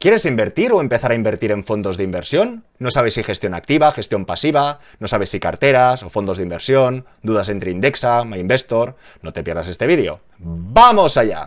¿Quieres invertir o empezar a invertir en fondos de inversión? ¿No sabes si gestión activa, gestión pasiva? ¿No sabes si carteras o fondos de inversión? ¿Dudas entre Indexa, MyInvestor? No te pierdas este vídeo. ¡Vamos allá!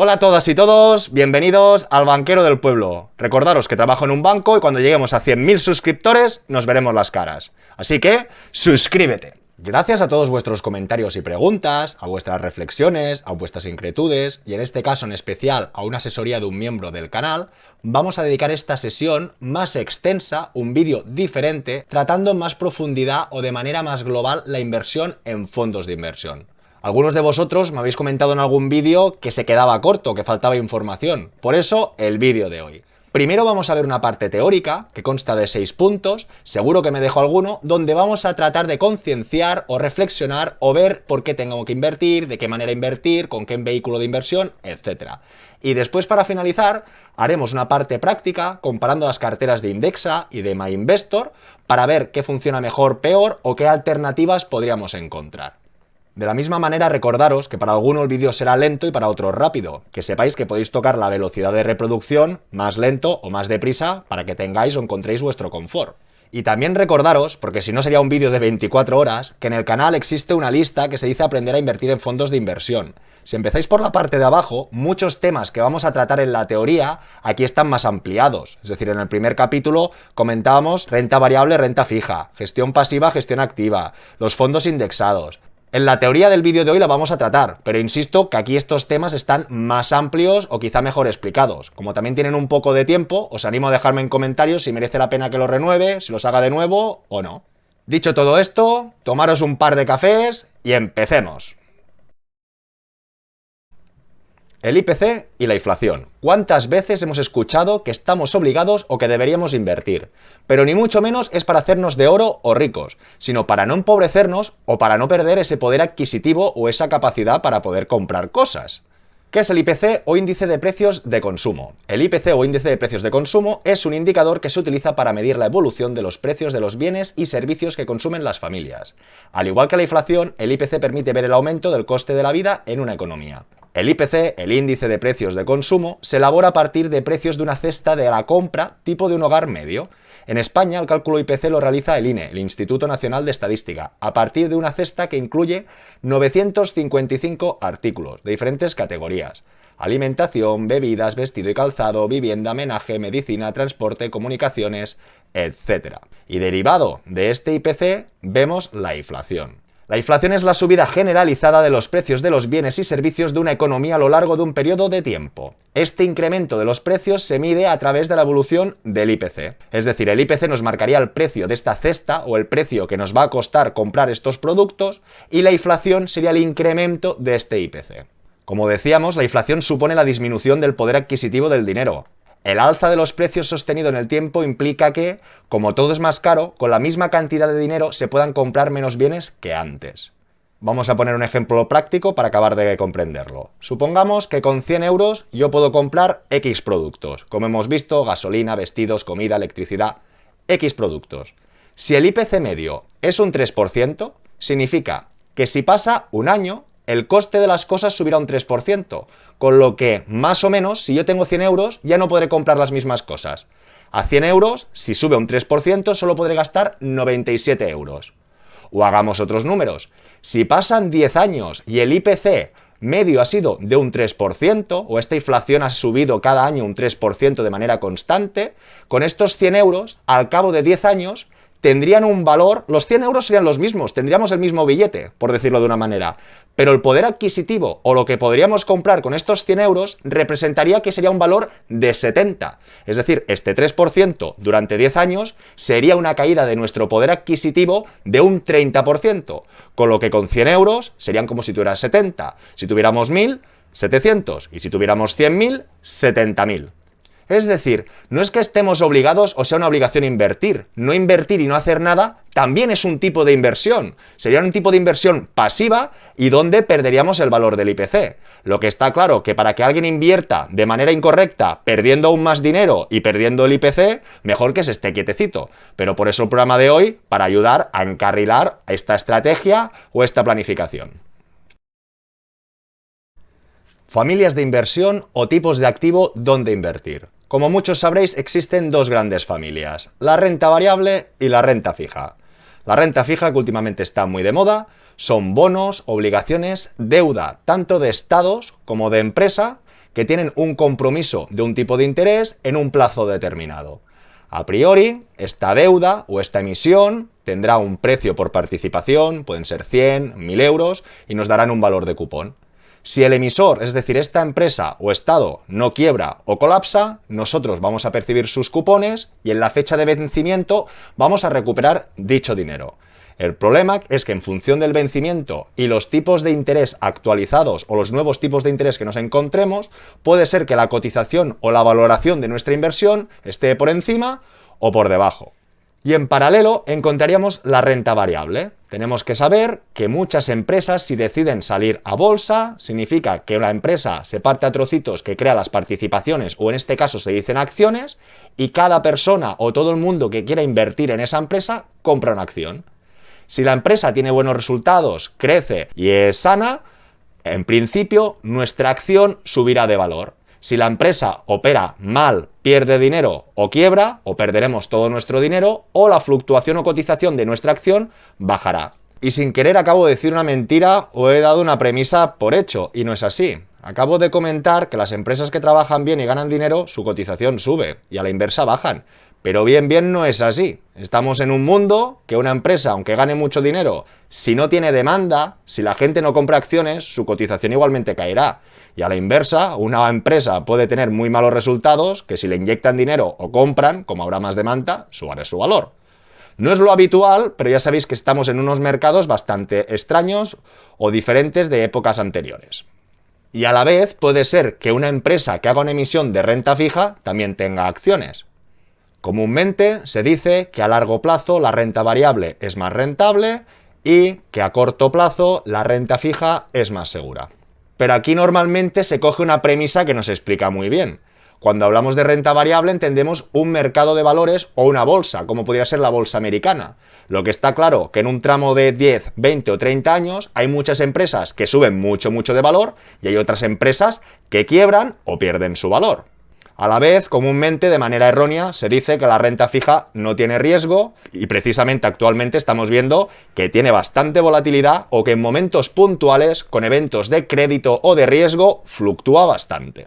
Hola a todas y todos, bienvenidos al Banquero del Pueblo. Recordaros que trabajo en un banco y cuando lleguemos a 100.000 suscriptores nos veremos las caras. Así que, suscríbete. Gracias a todos vuestros comentarios y preguntas, a vuestras reflexiones, a vuestras inquietudes y en este caso en especial a una asesoría de un miembro del canal, vamos a dedicar esta sesión más extensa, un vídeo diferente, tratando en más profundidad o de manera más global la inversión en fondos de inversión. Algunos de vosotros me habéis comentado en algún vídeo que se quedaba corto, que faltaba información. Por eso, el vídeo de hoy. Primero vamos a ver una parte teórica, que consta de 6 puntos, seguro que me dejo alguno, donde vamos a tratar de concienciar o reflexionar o ver por qué tengo que invertir, de qué manera invertir, con qué vehículo de inversión, etc. Y después, para finalizar, haremos una parte práctica comparando las carteras de Indexa y de MyInvestor para ver qué funciona mejor, peor o qué alternativas podríamos encontrar. De la misma manera, recordaros que para algunos el vídeo será lento y para otros rápido, que sepáis que podéis tocar la velocidad de reproducción más lento o más deprisa para que tengáis o encontréis vuestro confort. Y también recordaros, porque si no sería un vídeo de 24 horas, que en el canal existe una lista que se dice aprender a invertir en fondos de inversión. Si empezáis por la parte de abajo, muchos temas que vamos a tratar en la teoría aquí están más ampliados. Es decir, en el primer capítulo comentábamos renta variable, renta fija, gestión pasiva, gestión activa, los fondos indexados. En la teoría del vídeo de hoy la vamos a tratar, pero insisto que aquí estos temas están más amplios o quizá mejor explicados. Como también tienen un poco de tiempo, os animo a dejarme en comentarios si merece la pena que los renueve, si los haga de nuevo o no. Dicho todo esto, tomaros un par de cafés y empecemos. El IPC y la inflación. ¿Cuántas veces hemos escuchado que estamos obligados o que deberíamos invertir? Pero ni mucho menos es para hacernos de oro o ricos, sino para no empobrecernos o para no perder ese poder adquisitivo o esa capacidad para poder comprar cosas. ¿Qué es el IPC o índice de precios de consumo? El IPC o índice de precios de consumo es un indicador que se utiliza para medir la evolución de los precios de los bienes y servicios que consumen las familias. Al igual que la inflación, el IPC permite ver el aumento del coste de la vida en una economía. El IPC, el índice de precios de consumo, se elabora a partir de precios de una cesta de la compra tipo de un hogar medio. En España, el cálculo IPC lo realiza el INE, el Instituto Nacional de Estadística, a partir de una cesta que incluye 955 artículos de diferentes categorías: alimentación, bebidas, vestido y calzado, vivienda, menaje, medicina, transporte, comunicaciones, etc. Y derivado de este IPC, vemos la inflación. La inflación es la subida generalizada de los precios de los bienes y servicios de una economía a lo largo de un periodo de tiempo. Este incremento de los precios se mide a través de la evolución del IPC. Es decir, el IPC nos marcaría el precio de esta cesta o el precio que nos va a costar comprar estos productos y la inflación sería el incremento de este IPC. Como decíamos, la inflación supone la disminución del poder adquisitivo del dinero. El alza de los precios sostenido en el tiempo implica que, como todo es más caro, con la misma cantidad de dinero se puedan comprar menos bienes que antes. Vamos a poner un ejemplo práctico para acabar de comprenderlo. Supongamos que con 100 euros yo puedo comprar X productos, como hemos visto, gasolina, vestidos, comida, electricidad, X productos. Si el IPC medio es un 3%, significa que si pasa un año, el coste de las cosas subirá un 3%, con lo que, más o menos, si yo tengo 100 euros, ya no podré comprar las mismas cosas. A 100 euros, si sube un 3%, solo podré gastar 97 euros. O hagamos otros números. Si pasan 10 años y el IPC medio ha sido de un 3%, o esta inflación ha subido cada año un 3% de manera constante, con estos 100 euros, al cabo de 10 años, tendrían un valor, los 100 euros serían los mismos, tendríamos el mismo billete, por decirlo de una manera, pero el poder adquisitivo o lo que podríamos comprar con estos 100 euros representaría que sería un valor de 70. Es decir, este 3% durante 10 años sería una caída de nuestro poder adquisitivo de un 30%, con lo que con 100 euros serían como si tuvieras 70. Si tuviéramos 1.000, 700, y si tuviéramos 100.000, 70.000. Es decir, no es que estemos obligados o sea una obligación invertir. No invertir y no hacer nada también es un tipo de inversión. Sería un tipo de inversión pasiva y donde perderíamos el valor del IPC. Lo que está claro que para que alguien invierta de manera incorrecta, perdiendo aún más dinero y perdiendo el IPC, mejor que se esté quietecito. Pero por eso el programa de hoy, para ayudar a encarrilar esta estrategia o esta planificación. Familias de inversión o tipos de activo donde invertir. Como muchos sabréis, existen dos grandes familias, la renta variable y la renta fija. La renta fija, que últimamente está muy de moda, son bonos, obligaciones, deuda, tanto de estados como de empresa, que tienen un compromiso de un tipo de interés en un plazo determinado. A priori, esta deuda o esta emisión tendrá un precio por participación, pueden ser 100, 1000 euros, y nos darán un valor de cupón. Si el emisor, es decir, esta empresa o estado, no quiebra o colapsa, nosotros vamos a percibir sus cupones y en la fecha de vencimiento vamos a recuperar dicho dinero. El problema es que en función del vencimiento y los tipos de interés actualizados o los nuevos tipos de interés que nos encontremos, puede ser que la cotización o la valoración de nuestra inversión esté por encima o por debajo. Y en paralelo encontraríamos la renta variable. Tenemos que saber que muchas empresas, si deciden salir a bolsa, significa que la empresa se parte a trocitos que crea las participaciones, o en este caso se dicen acciones, y cada persona o todo el mundo que quiera invertir en esa empresa compra una acción. Si la empresa tiene buenos resultados, crece y es sana, en principio nuestra acción subirá de valor. Si la empresa opera mal, pierde dinero o quiebra, o perderemos todo nuestro dinero, o la fluctuación o cotización de nuestra acción bajará. Y sin querer acabo de decir una mentira o he dado una premisa por hecho, y no es así. Acabo de comentar que las empresas que trabajan bien y ganan dinero, su cotización sube, y a la inversa bajan. Pero bien no es así. Estamos en un mundo que una empresa, aunque gane mucho dinero, si no tiene demanda, si la gente no compra acciones, su cotización igualmente caerá. Y a la inversa, una empresa puede tener muy malos resultados que si le inyectan dinero o compran, como habrá más demanda, subará su valor. No es lo habitual, pero ya sabéis que estamos en unos mercados bastante extraños o diferentes de épocas anteriores. Y a la vez puede ser que una empresa que haga una emisión de renta fija también tenga acciones. Comúnmente se dice que a largo plazo la renta variable es más rentable y que a corto plazo la renta fija es más segura. Pero aquí normalmente se coge una premisa que nos explica muy bien. Cuando hablamos de renta variable entendemos un mercado de valores o una bolsa, como podría ser la bolsa americana. Lo que está claro que en un tramo de 10, 20 o 30 años hay muchas empresas que suben mucho de valor y hay otras empresas que quiebran o pierden su valor. A la vez, comúnmente, de manera errónea, se dice que la renta fija no tiene riesgo y precisamente actualmente estamos viendo que tiene bastante volatilidad o que en momentos puntuales, con eventos de crédito o de riesgo, fluctúa bastante.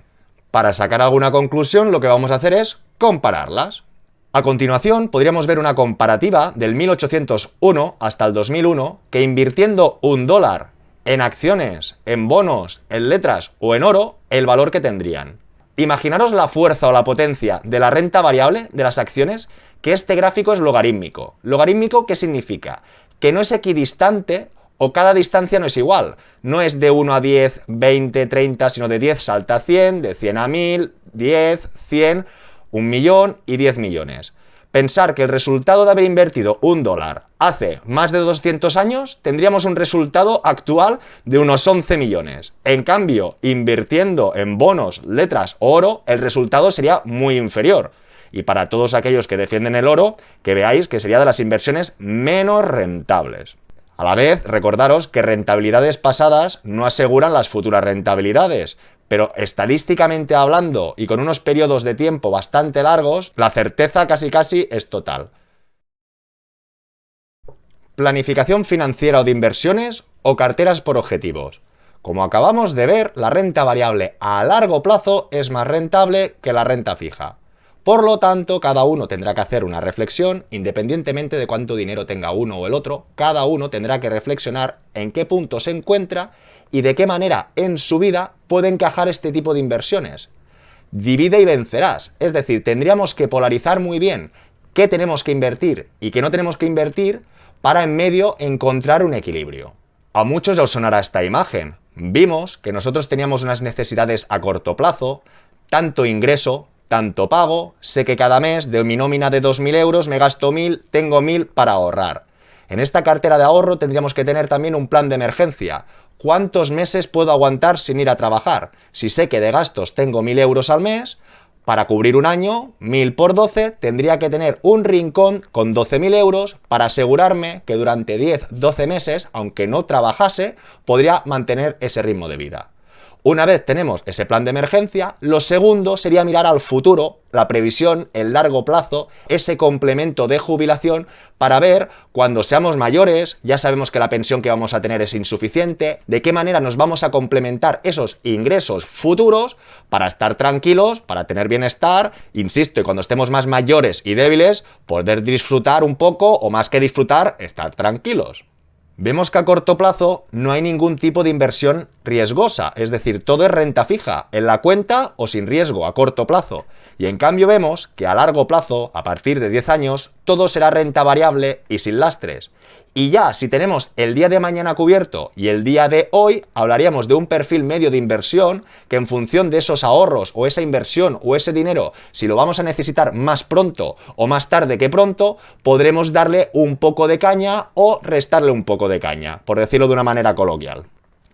Para sacar alguna conclusión, lo que vamos a hacer es compararlas. A continuación, podríamos ver una comparativa del 1801 hasta el 2001 que invirtiendo $1 en acciones, en bonos, en letras o en oro, el valor que tendrían. Imaginaros la fuerza o la potencia de la renta variable de las acciones, que este gráfico es logarítmico. ¿Logarítmico qué significa? Que no es equidistante o cada distancia no es igual. No es de 1 a 10, 20, 30, sino de 10 salta a 100, de 100 a 1000, 10, 100, 1 millón y 10 millones. Pensar que el resultado de haber invertido $1 hace más de 200 años, tendríamos un resultado actual de unos 11 millones. En cambio, invirtiendo en bonos, letras o oro, el resultado sería muy inferior. Y para todos aquellos que defienden el oro, que veáis que sería de las inversiones menos rentables. A la vez, recordaros que rentabilidades pasadas no aseguran las futuras rentabilidades. Pero estadísticamente hablando y con unos periodos de tiempo bastante largos, la certeza casi es total. Planificación financiera o de inversiones o carteras por objetivos. Como acabamos de ver, la renta variable a largo plazo es más rentable que la renta fija. Por lo tanto, cada uno tendrá que hacer una reflexión, independientemente de cuánto dinero tenga uno o el otro, cada uno tendrá que reflexionar en qué punto se encuentra y de qué manera en su vida puede encajar este tipo de inversiones. Divide y vencerás, es decir, tendríamos que polarizar muy bien qué tenemos que invertir y qué no tenemos que invertir para en medio encontrar un equilibrio. A muchos ya os sonará esta imagen. Vimos que nosotros teníamos unas necesidades a corto plazo, tanto ingreso, tanto pago, sé que cada mes de mi nómina de 2.000 euros me gasto 1.000, tengo 1.000 para ahorrar. En esta cartera de ahorro tendríamos que tener también un plan de emergencia. ¿Cuántos meses puedo aguantar sin ir a trabajar? Si sé que de gastos tengo 1.000 euros al mes, para cubrir un año, 1.000 por 12, tendría que tener un rincón con 12.000 euros para asegurarme que durante 10-12 meses, aunque no trabajase, podría mantener ese ritmo de vida. Una vez tenemos ese plan de emergencia, lo segundo sería mirar al futuro, la previsión, el largo plazo, ese complemento de jubilación para ver cuando seamos mayores, ya sabemos que la pensión que vamos a tener es insuficiente, de qué manera nos vamos a complementar esos ingresos futuros para estar tranquilos, para tener bienestar, insisto, y cuando estemos más mayores y débiles, poder disfrutar un poco o más que disfrutar, estar tranquilos. Vemos que a corto plazo no hay ningún tipo de inversión riesgosa, es decir, todo es renta fija, en la cuenta o sin riesgo a corto plazo. Y en cambio vemos que a largo plazo, a partir de 10 años, todo será renta variable y sin lastres. Y ya, si tenemos el día de mañana cubierto y el día de hoy, hablaríamos de un perfil medio de inversión que en función de esos ahorros o esa inversión o ese dinero, si lo vamos a necesitar más pronto o más tarde que pronto, podremos darle un poco de caña o restarle un poco de caña, por decirlo de una manera coloquial.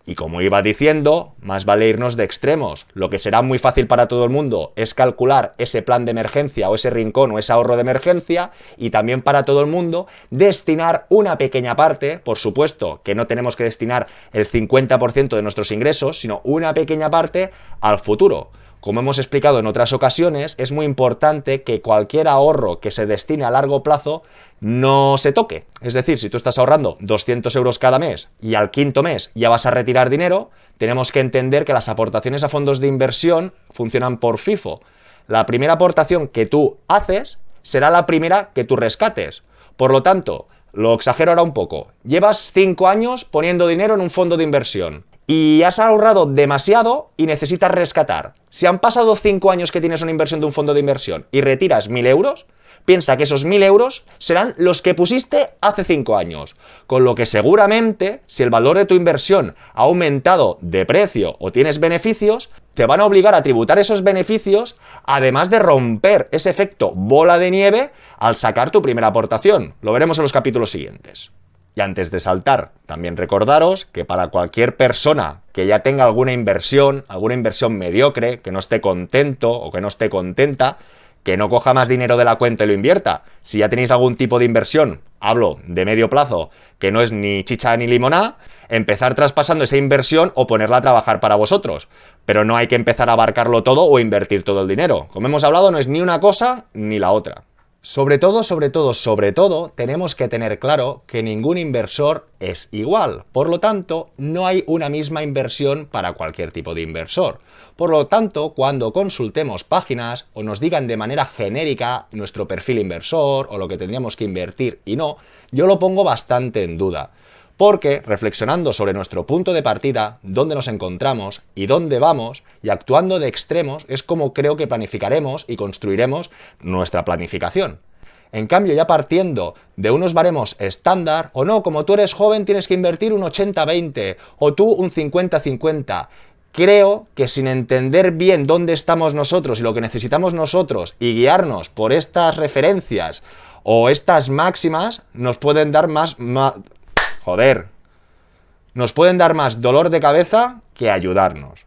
Y como iba diciendo, más vale irnos de extremos. Lo que será muy fácil para todo el mundo es calcular ese plan de emergencia o ese rincón o ese ahorro de emergencia, y también para todo el mundo destinar una pequeña parte, por supuesto que no tenemos que destinar el 50% de nuestros ingresos, sino una pequeña parte al futuro. Como hemos explicado en otras ocasiones, es muy importante que cualquier ahorro que se destine a largo plazo no se toque. Es decir, si tú estás ahorrando 200 euros cada mes y al quinto mes ya vas a retirar dinero, tenemos que entender que las aportaciones a fondos de inversión funcionan por FIFO. La primera aportación que tú haces será la primera que tú rescates. Por lo tanto, lo exagero ahora un poco. Llevas 5 años poniendo dinero en un fondo de inversión y has ahorrado demasiado y necesitas rescatar. Si han pasado 5 años que tienes una inversión de un fondo de inversión y retiras 1.000 euros, piensa que esos 1.000 euros serán los que pusiste hace 5 años. Con lo que seguramente, si el valor de tu inversión ha aumentado de precio o tienes beneficios, te van a obligar a tributar esos beneficios, además de romper ese efecto bola de nieve al sacar tu primera aportación. Lo veremos en los capítulos siguientes. Y antes de saltar, también recordaros que para cualquier persona que ya tenga alguna inversión mediocre, que no esté contento o que no esté contenta, que no coja más dinero de la cuenta y lo invierta. Si ya tenéis algún tipo de inversión, hablo de medio plazo, que no es ni chicha ni limoná, empezar traspasando esa inversión o ponerla a trabajar para vosotros. Pero no hay que empezar a abarcarlo todo o invertir todo el dinero. Como hemos hablado, no es ni una cosa ni la otra. Sobre todo, tenemos que tener claro que ningún inversor es igual. Por lo tanto, no hay una misma inversión para cualquier tipo de inversor. Por lo tanto, cuando consultemos páginas o nos digan de manera genérica nuestro perfil inversor o lo que tendríamos que invertir y no, yo lo pongo bastante en duda. Porque, reflexionando sobre nuestro punto de partida, dónde nos encontramos y dónde vamos, y actuando de extremos, es como creo que planificaremos y construiremos nuestra planificación. En cambio, ya partiendo de unos baremos estándar, o no, como tú eres joven tienes que invertir un 80-20, o tú un 50-50, creo que sin entender bien dónde estamos nosotros y lo que necesitamos nosotros, y guiarnos por estas referencias o estas máximas, nos pueden dar nos pueden dar más dolor de cabeza que ayudarnos.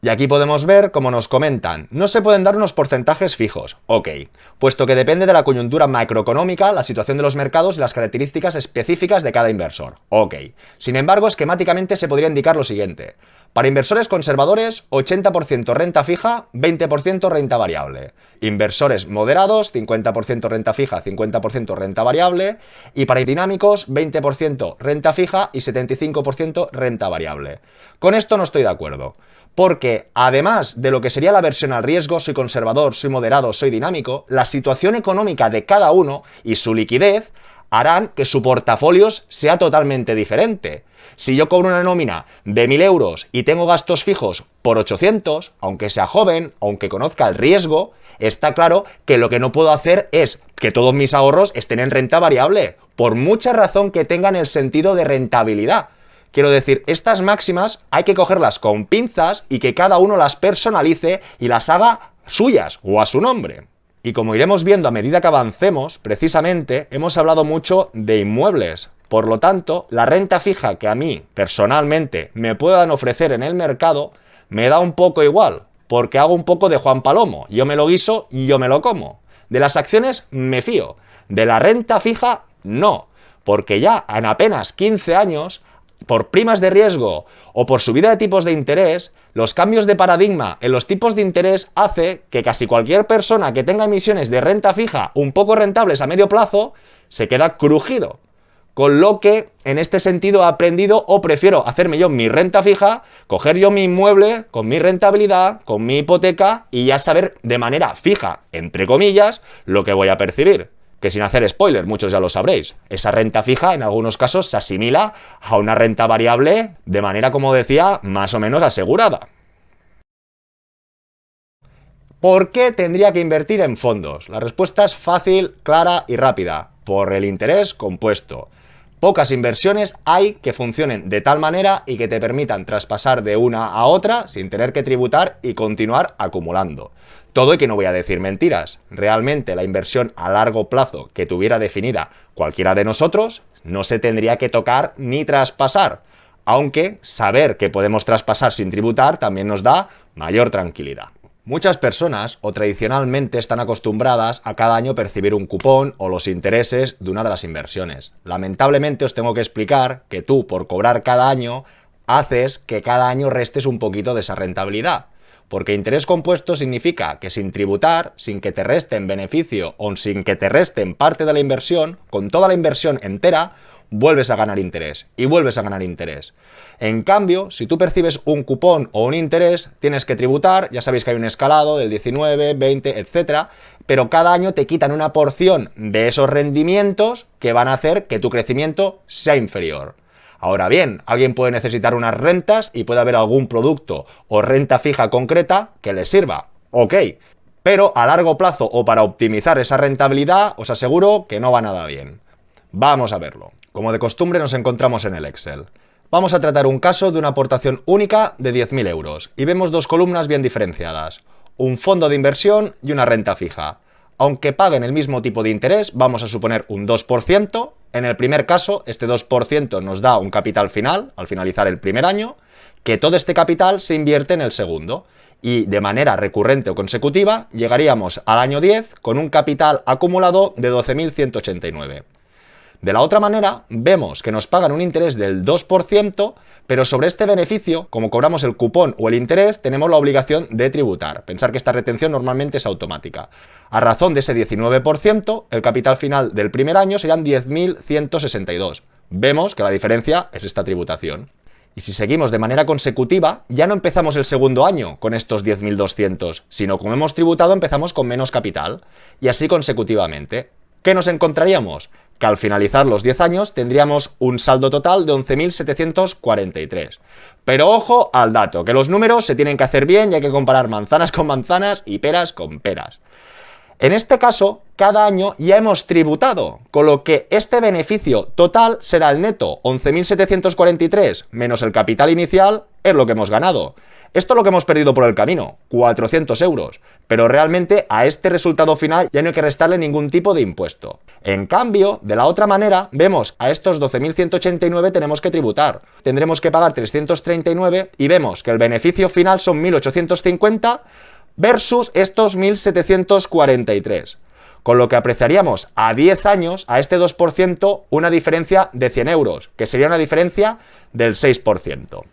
Y aquí podemos ver cómo nos comentan, no se pueden dar unos porcentajes fijos. Ok, puesto que depende de la coyuntura macroeconómica, la situación de los mercados y las características específicas de cada inversor. Ok, sin embargo, esquemáticamente se podría indicar lo siguiente. Para inversores conservadores, 80% renta fija, 20% renta variable. Inversores moderados, 50% renta fija, 50% renta variable. Y para dinámicos, 20% renta fija y 75% renta variable. Con esto no estoy de acuerdo. Porque, además de lo que sería la aversión al riesgo, soy conservador, soy moderado, soy dinámico, la situación económica de cada uno y su liquidez harán que su portafolio sea totalmente diferente. Si yo cobro una nómina de 1.000 euros y tengo gastos fijos por 800, aunque sea joven, aunque conozca el riesgo, está claro que lo que no puedo hacer es que todos mis ahorros estén en renta variable, por mucha razón que tengan el sentido de rentabilidad. Quiero decir, estas máximas hay que cogerlas con pinzas y que cada uno las personalice y las haga suyas o a su nombre. Y como iremos viendo a medida que avancemos, precisamente hemos hablado mucho de inmuebles. Por lo tanto, la renta fija que a mí, personalmente, me puedan ofrecer en el mercado, me da un poco igual, porque hago un poco de Juan Palomo. Yo me lo guiso y yo me lo como. De las acciones me fío. De la renta fija, no. Porque ya en apenas 15 años, por primas de riesgo o por subida de tipos de interés, los cambios de paradigma en los tipos de interés hace que casi cualquier persona que tenga emisiones de renta fija un poco rentables a medio plazo se queda crujido. Con lo que, en este sentido, he aprendido o prefiero hacerme yo mi renta fija, coger yo mi inmueble con mi rentabilidad, con mi hipoteca y ya saber de manera fija, entre comillas, lo que voy a percibir. Que sin hacer spoiler, muchos ya lo sabréis, esa renta fija en algunos casos se asimila a una renta variable de manera, como decía, más o menos asegurada. ¿Por qué tendría que invertir en fondos? La respuesta es fácil, clara y rápida. Por el interés compuesto. Pocas inversiones hay que funcionen de tal manera y que te permitan traspasar de una a otra sin tener que tributar y continuar acumulando. Todo y que no voy a decir mentiras. Realmente la inversión a largo plazo que tuviera definida cualquiera de nosotros no se tendría que tocar ni traspasar. Aunque saber que podemos traspasar sin tributar también nos da mayor tranquilidad. Muchas personas, o tradicionalmente, están acostumbradas a cada año percibir un cupón o los intereses de una de las inversiones. Lamentablemente os tengo que explicar que tú, por cobrar cada año, haces que cada año restes un poquito de esa rentabilidad. Porque interés compuesto significa que sin tributar, sin que te resten beneficio o sin que te resten parte de la inversión, con toda la inversión entera, vuelves a ganar interés y vuelves a ganar interés. En cambio, si tú percibes un cupón o un interés, tienes que tributar, ya sabéis que hay un escalado del 19, 20, etc. Pero cada año te quitan una porción de esos rendimientos que van a hacer que tu crecimiento sea inferior. Ahora bien, alguien puede necesitar unas rentas y puede haber algún producto o renta fija concreta que le sirva. Ok, pero a largo plazo o para optimizar esa rentabilidad, os aseguro que no va nada bien. Vamos a verlo. Como de costumbre nos encontramos en el Excel. Vamos a tratar un caso de una aportación única de 10.000 euros y vemos dos columnas bien diferenciadas. Un fondo de inversión y una renta fija. Aunque paguen el mismo tipo de interés, vamos a suponer un 2%. En el primer caso, este 2% nos da un capital final, al finalizar el primer año, que todo este capital se invierte en el segundo. Y de manera recurrente o consecutiva, llegaríamos al año 10 con un capital acumulado de 12.189. De la otra manera, vemos que nos pagan un interés del 2%, pero sobre este beneficio, como cobramos el cupón o el interés, tenemos la obligación de tributar. Pensar que esta retención normalmente es automática. A razón de ese 19%, el capital final del primer año serían 10.162. Vemos que la diferencia es esta tributación. Y si seguimos de manera consecutiva, ya no empezamos el segundo año con estos 10.200, sino como hemos tributado empezamos con menos capital. Y así consecutivamente. ¿Qué nos encontraríamos? Que al finalizar los 10 años tendríamos un saldo total de 11.743. Pero ojo al dato, que los números se tienen que hacer bien y hay que comparar manzanas con manzanas y peras con peras. En este caso, cada año ya hemos tributado, con lo que este beneficio total será el neto, 11.743 menos el capital inicial, es lo que hemos ganado. Esto es lo que hemos perdido por el camino, 400 euros, pero realmente a este resultado final ya no hay que restarle ningún tipo de impuesto. En cambio, de la otra manera, vemos a estos 12.189 tenemos que tributar. Tendremos que pagar 339 y vemos que el beneficio final son 1.850 versus estos 1.743. Con lo que apreciaríamos a 10 años, a este 2%, una diferencia de 100 euros, que sería una diferencia del 6%.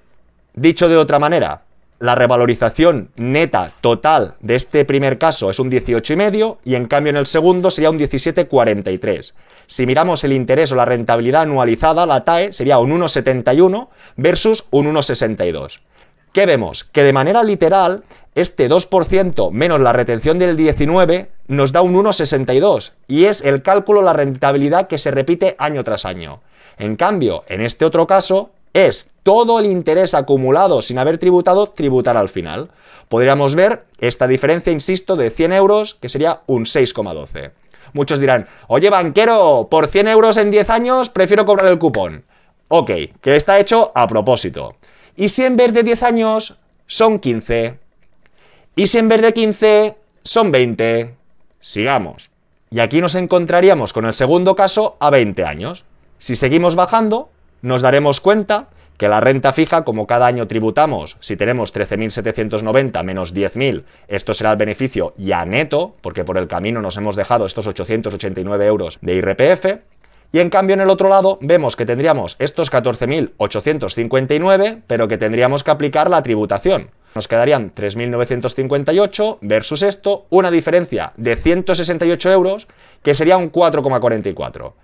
Dicho de otra manera, la revalorización neta total de este primer caso es un 18,5 y en cambio en el segundo sería un 17,43. Si miramos el interés o la rentabilidad anualizada, la TAE sería un 1,71 versus un 1,62. ¿Qué vemos? Que de manera literal, este 2% menos la retención del 19 nos da un 1,62 y es el cálculo, la rentabilidad que se repite año tras año. En cambio, en este otro caso, es todo el interés acumulado sin haber tributado, tributar al final. Podríamos ver esta diferencia, insisto, de 100 euros, que sería un 6,12. Muchos dirán, oye banquero, por 100 euros en 10 años prefiero cobrar el cupón. Ok, que está hecho a propósito. ¿Y si en vez de 10 años son 15? ¿Y si en vez de 15 son 20. Sigamos. Y aquí nos encontraríamos con el segundo caso a 20 años. Si seguimos bajando, nos daremos cuenta que la renta fija, como cada año tributamos, si tenemos 13.790 menos 10.000, esto será el beneficio ya neto, porque por el camino nos hemos dejado estos 889 euros de IRPF, y en cambio en el otro lado vemos que tendríamos estos 14.859, pero que tendríamos que aplicar la tributación. Nos quedarían 3.958 versus esto, una diferencia de 168 euros, que sería un 4,44.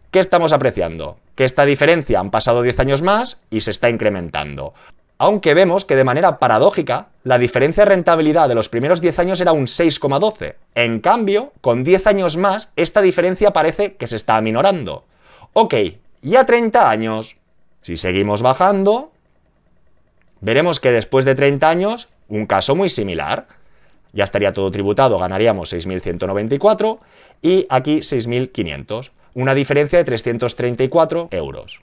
¿Qué estamos apreciando? Que esta diferencia han pasado 10 años más y se está incrementando. Aunque vemos que de manera paradójica, la diferencia de rentabilidad de los primeros 10 años era un 6,12. En cambio, con 10 años más, esta diferencia parece que se está aminorando. Ok, ya 30 años. Si seguimos bajando, veremos que después de 30 años, un caso muy similar. Ya estaría todo tributado, ganaríamos 6.194 y aquí 6.500. Una diferencia de 334 euros.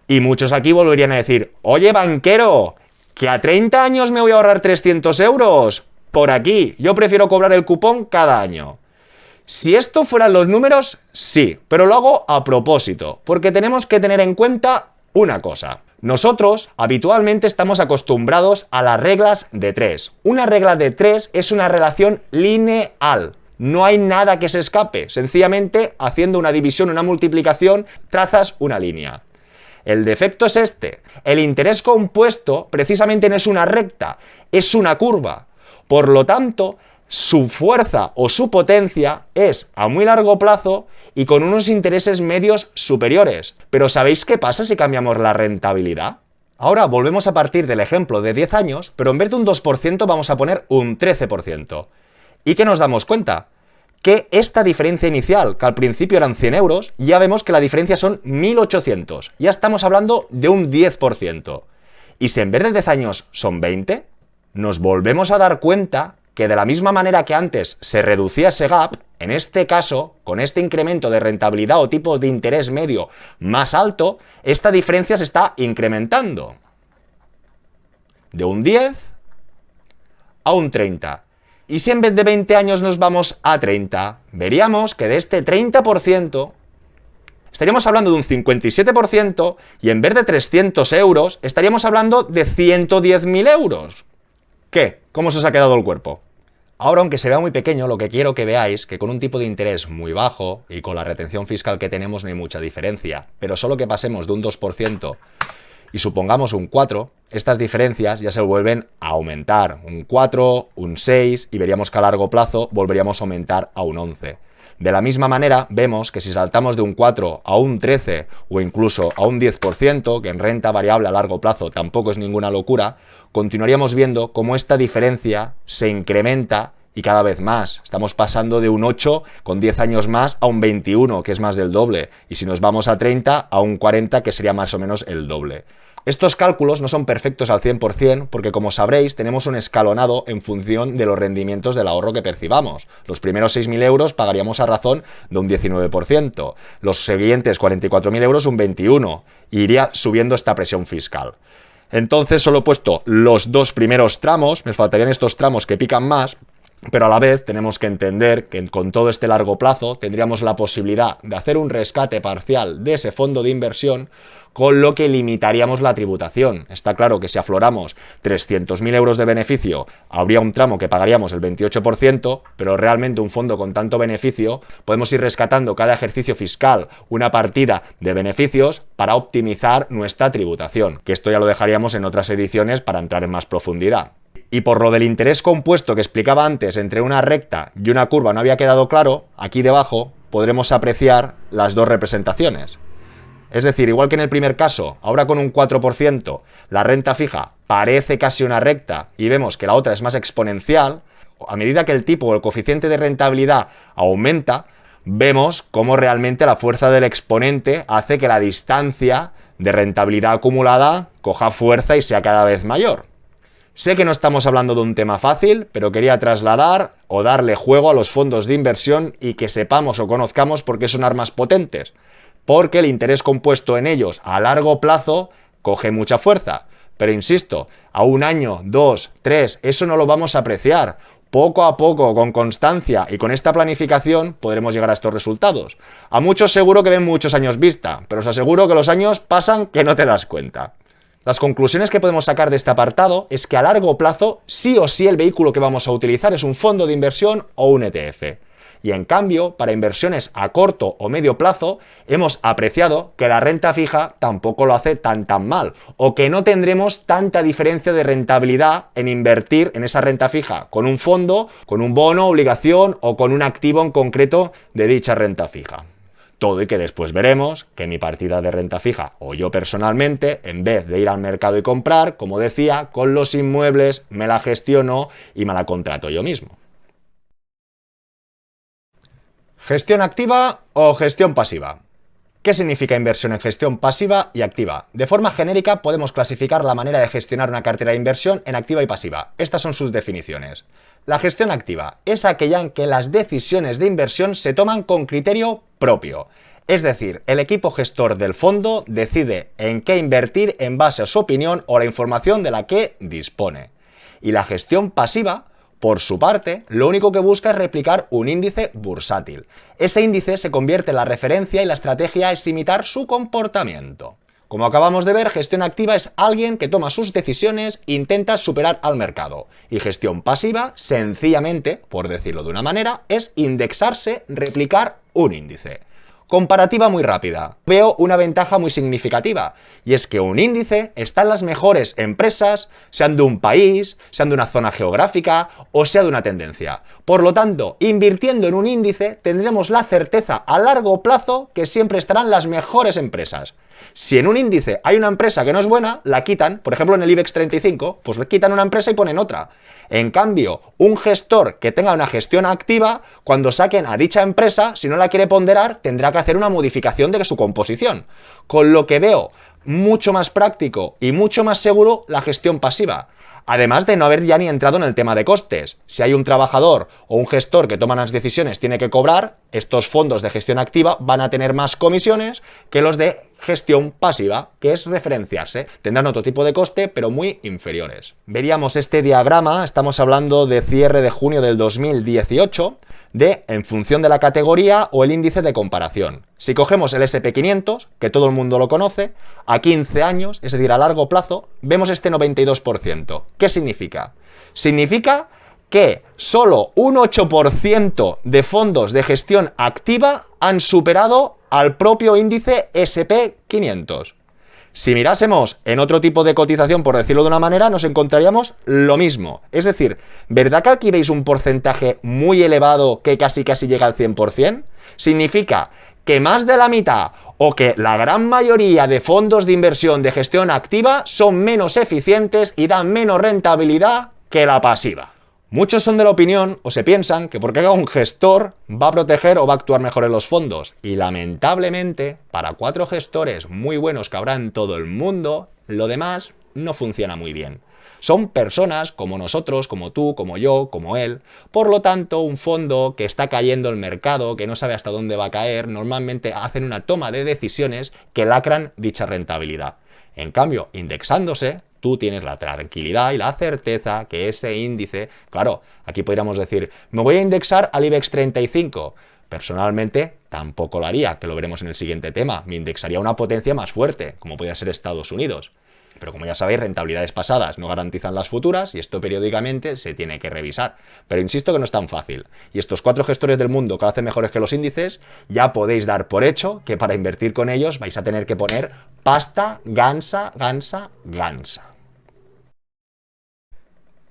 Y muchos aquí volverían a decir, oye banquero, que a 30 años me voy a ahorrar 300 euros. Por aquí, yo prefiero cobrar el cupón cada año. Si esto fueran los números, sí, pero lo hago a propósito, porque tenemos que tener en cuenta una cosa. Nosotros habitualmente estamos acostumbrados a las reglas de 3. Una regla de 3 es una relación lineal. No hay nada que se escape, sencillamente haciendo una división, una multiplicación, trazas una línea. El defecto es este, el interés compuesto precisamente no es una recta, es una curva. Por lo tanto, su fuerza o su potencia es a muy largo plazo y con unos intereses medios superiores. Pero ¿sabéis qué pasa si cambiamos la rentabilidad? Ahora volvemos a partir del ejemplo de 10 años, pero en vez de un 2% vamos a poner un 13%. ¿Y qué nos damos cuenta? Que esta diferencia inicial, que al principio eran 100 euros, ya vemos que la diferencia son 1.800. Ya estamos hablando de un 10%. Y si en vez de 10 años son 20, nos volvemos a dar cuenta que de la misma manera que antes se reducía ese gap, en este caso, con este incremento de rentabilidad o tipo de interés medio más alto, esta diferencia se está incrementando. De un 10 a un 30. Y si en vez de 20 años nos vamos a 30, veríamos que de este 30% estaríamos hablando de un 57% y en vez de 300 euros estaríamos hablando de 110.000 euros. ¿Qué? ¿Cómo se os ha quedado el cuerpo? Ahora, aunque se vea muy pequeño, lo que quiero que veáis que con un tipo de interés muy bajo y con la retención fiscal que tenemos no hay mucha diferencia, pero solo que pasemos de un 2% y supongamos un 4, estas diferencias ya se vuelven a aumentar. Un 4, un 6 y veríamos que a largo plazo volveríamos a aumentar a un 11. De la misma manera, vemos que si saltamos de un 4 a un 13 o incluso a un 10%, que en renta variable a largo plazo tampoco es ninguna locura, continuaríamos viendo cómo esta diferencia se incrementa y cada vez más. Estamos pasando de un 8 con 10 años más a un 21, que es más del doble. Y si nos vamos a 30, a un 40, que sería más o menos el doble. Estos cálculos no son perfectos al 100% porque, como sabréis, tenemos un escalonado en función de los rendimientos del ahorro que percibamos. Los primeros 6.000 euros pagaríamos a razón de un 19%, los siguientes 44.000 euros un 21%, y iría subiendo esta presión fiscal. Entonces solo he puesto los dos primeros tramos, me faltarían estos tramos que pican más, pero a la vez tenemos que entender que con todo este largo plazo tendríamos la posibilidad de hacer un rescate parcial de ese fondo de inversión, con lo que limitaríamos la tributación. Está claro que si afloramos 300.000 euros de beneficio, habría un tramo que pagaríamos el 28%, pero realmente un fondo con tanto beneficio, podemos ir rescatando cada ejercicio fiscal una partida de beneficios para optimizar nuestra tributación, que esto ya lo dejaríamos en otras ediciones para entrar en más profundidad. Y por lo del interés compuesto que explicaba antes entre una recta y una curva no había quedado claro, aquí debajo podremos apreciar las dos representaciones. Es decir, igual que en el primer caso, ahora con un 4%, la renta fija parece casi una recta y vemos que la otra es más exponencial, a medida que el tipo o el coeficiente de rentabilidad aumenta, vemos cómo realmente la fuerza del exponente hace que la distancia de rentabilidad acumulada coja fuerza y sea cada vez mayor. Sé que no estamos hablando de un tema fácil, pero quería trasladar o darle juego a los fondos de inversión y que sepamos o conozcamos por qué son armas potentes. Porque el interés compuesto en ellos a largo plazo coge mucha fuerza. Pero insisto, a un año, 2, 3, eso no lo vamos a apreciar. Poco a poco, con constancia y con esta planificación podremos llegar a estos resultados. A muchos seguro que ven muchos años vista, pero os aseguro que los años pasan que no te das cuenta. Las conclusiones que podemos sacar de este apartado es que a largo plazo sí o sí el vehículo que vamos a utilizar es un fondo de inversión o un ETF. Y en cambio, para inversiones a corto o medio plazo, hemos apreciado que la renta fija tampoco lo hace tan mal, o que no tendremos tanta diferencia de rentabilidad en invertir en esa renta fija con un fondo, con un bono, obligación o con un activo en concreto de dicha renta fija. Todo y que después veremos que mi partida de renta fija, o yo personalmente, en vez de ir al mercado y comprar, como decía, con los inmuebles me la gestiono y me la contrato yo mismo. ¿Gestión activa o gestión pasiva? ¿Qué significa inversión en gestión pasiva y activa? De forma genérica podemos clasificar la manera de gestionar una cartera de inversión en activa y pasiva. Estas son sus definiciones. La gestión activa es aquella en que las decisiones de inversión se toman con criterio propio. Es decir, el equipo gestor del fondo decide en qué invertir en base a su opinión o la información de la que dispone. Y la gestión pasiva, por su parte, lo único que busca es replicar un índice bursátil. Ese índice se convierte en la referencia y la estrategia es imitar su comportamiento. Como acabamos de ver, gestión activa es alguien que toma sus decisiones e intenta superar al mercado. Y gestión pasiva, sencillamente, por decirlo de una manera, es indexarse, replicar un índice. Comparativa muy rápida. Veo una ventaja muy significativa, y es que un índice está en las mejores empresas, sean de un país, sean de una zona geográfica o sea de una tendencia. Por lo tanto, invirtiendo en un índice tendremos la certeza a largo plazo que siempre estarán las mejores empresas. Si en un índice hay una empresa que no es buena, la quitan, por ejemplo en el IBEX 35, pues le quitan una empresa y ponen otra. En cambio, un gestor que tenga una gestión activa, cuando saquen a dicha empresa, si no la quiere ponderar, tendrá que hacer una modificación de su composición. Con lo que veo mucho más práctico y mucho más seguro la gestión pasiva. Además de no haber ya ni entrado en el tema de costes. Si hay un trabajador o un gestor que toma las decisiones tiene que cobrar, estos fondos de gestión activa van a tener más comisiones que los de gestión pasiva, que es referenciarse. Tendrán otro tipo de coste, pero muy inferiores. Veríamos este diagrama, estamos hablando de cierre de junio del 2018, en función de la categoría o el índice de comparación. Si cogemos el SP500, que todo el mundo lo conoce, a 15 años, es decir, a largo plazo, vemos este 92%. ¿Qué significa? Significa que solo un 8% de fondos de gestión activa han superado al propio índice SP500. Si mirásemos en otro tipo de cotización, por decirlo de una manera, nos encontraríamos lo mismo. Es decir, ¿verdad que aquí veis un porcentaje muy elevado que casi llega al 100%? Significa que más de la mitad o que la gran mayoría de fondos de inversión de gestión activa son menos eficientes y dan menos rentabilidad que la pasiva. Muchos son de la opinión o se piensan que porque haga un gestor va a proteger o va a actuar mejor en los fondos. Y lamentablemente, para 4 gestores muy buenos que habrá en todo el mundo, lo demás no funciona muy bien. Son personas como nosotros, como tú, como yo, como él. Por lo tanto, un fondo que está cayendo el mercado, que no sabe hasta dónde va a caer, normalmente hacen una toma de decisiones que lacran dicha rentabilidad. En cambio, indexándose, tú tienes la tranquilidad y la certeza que ese índice, claro, aquí podríamos decir, me voy a indexar al IBEX 35. Personalmente, tampoco lo haría, que lo veremos en el siguiente tema. Me indexaría a una potencia más fuerte, como podría ser Estados Unidos. Pero como ya sabéis, rentabilidades pasadas no garantizan las futuras y esto periódicamente se tiene que revisar. Pero insisto que no es tan fácil. Y estos 4 gestores del mundo que lo hacen mejores que los índices, ya podéis dar por hecho que para invertir con ellos vais a tener que poner pasta, gansa.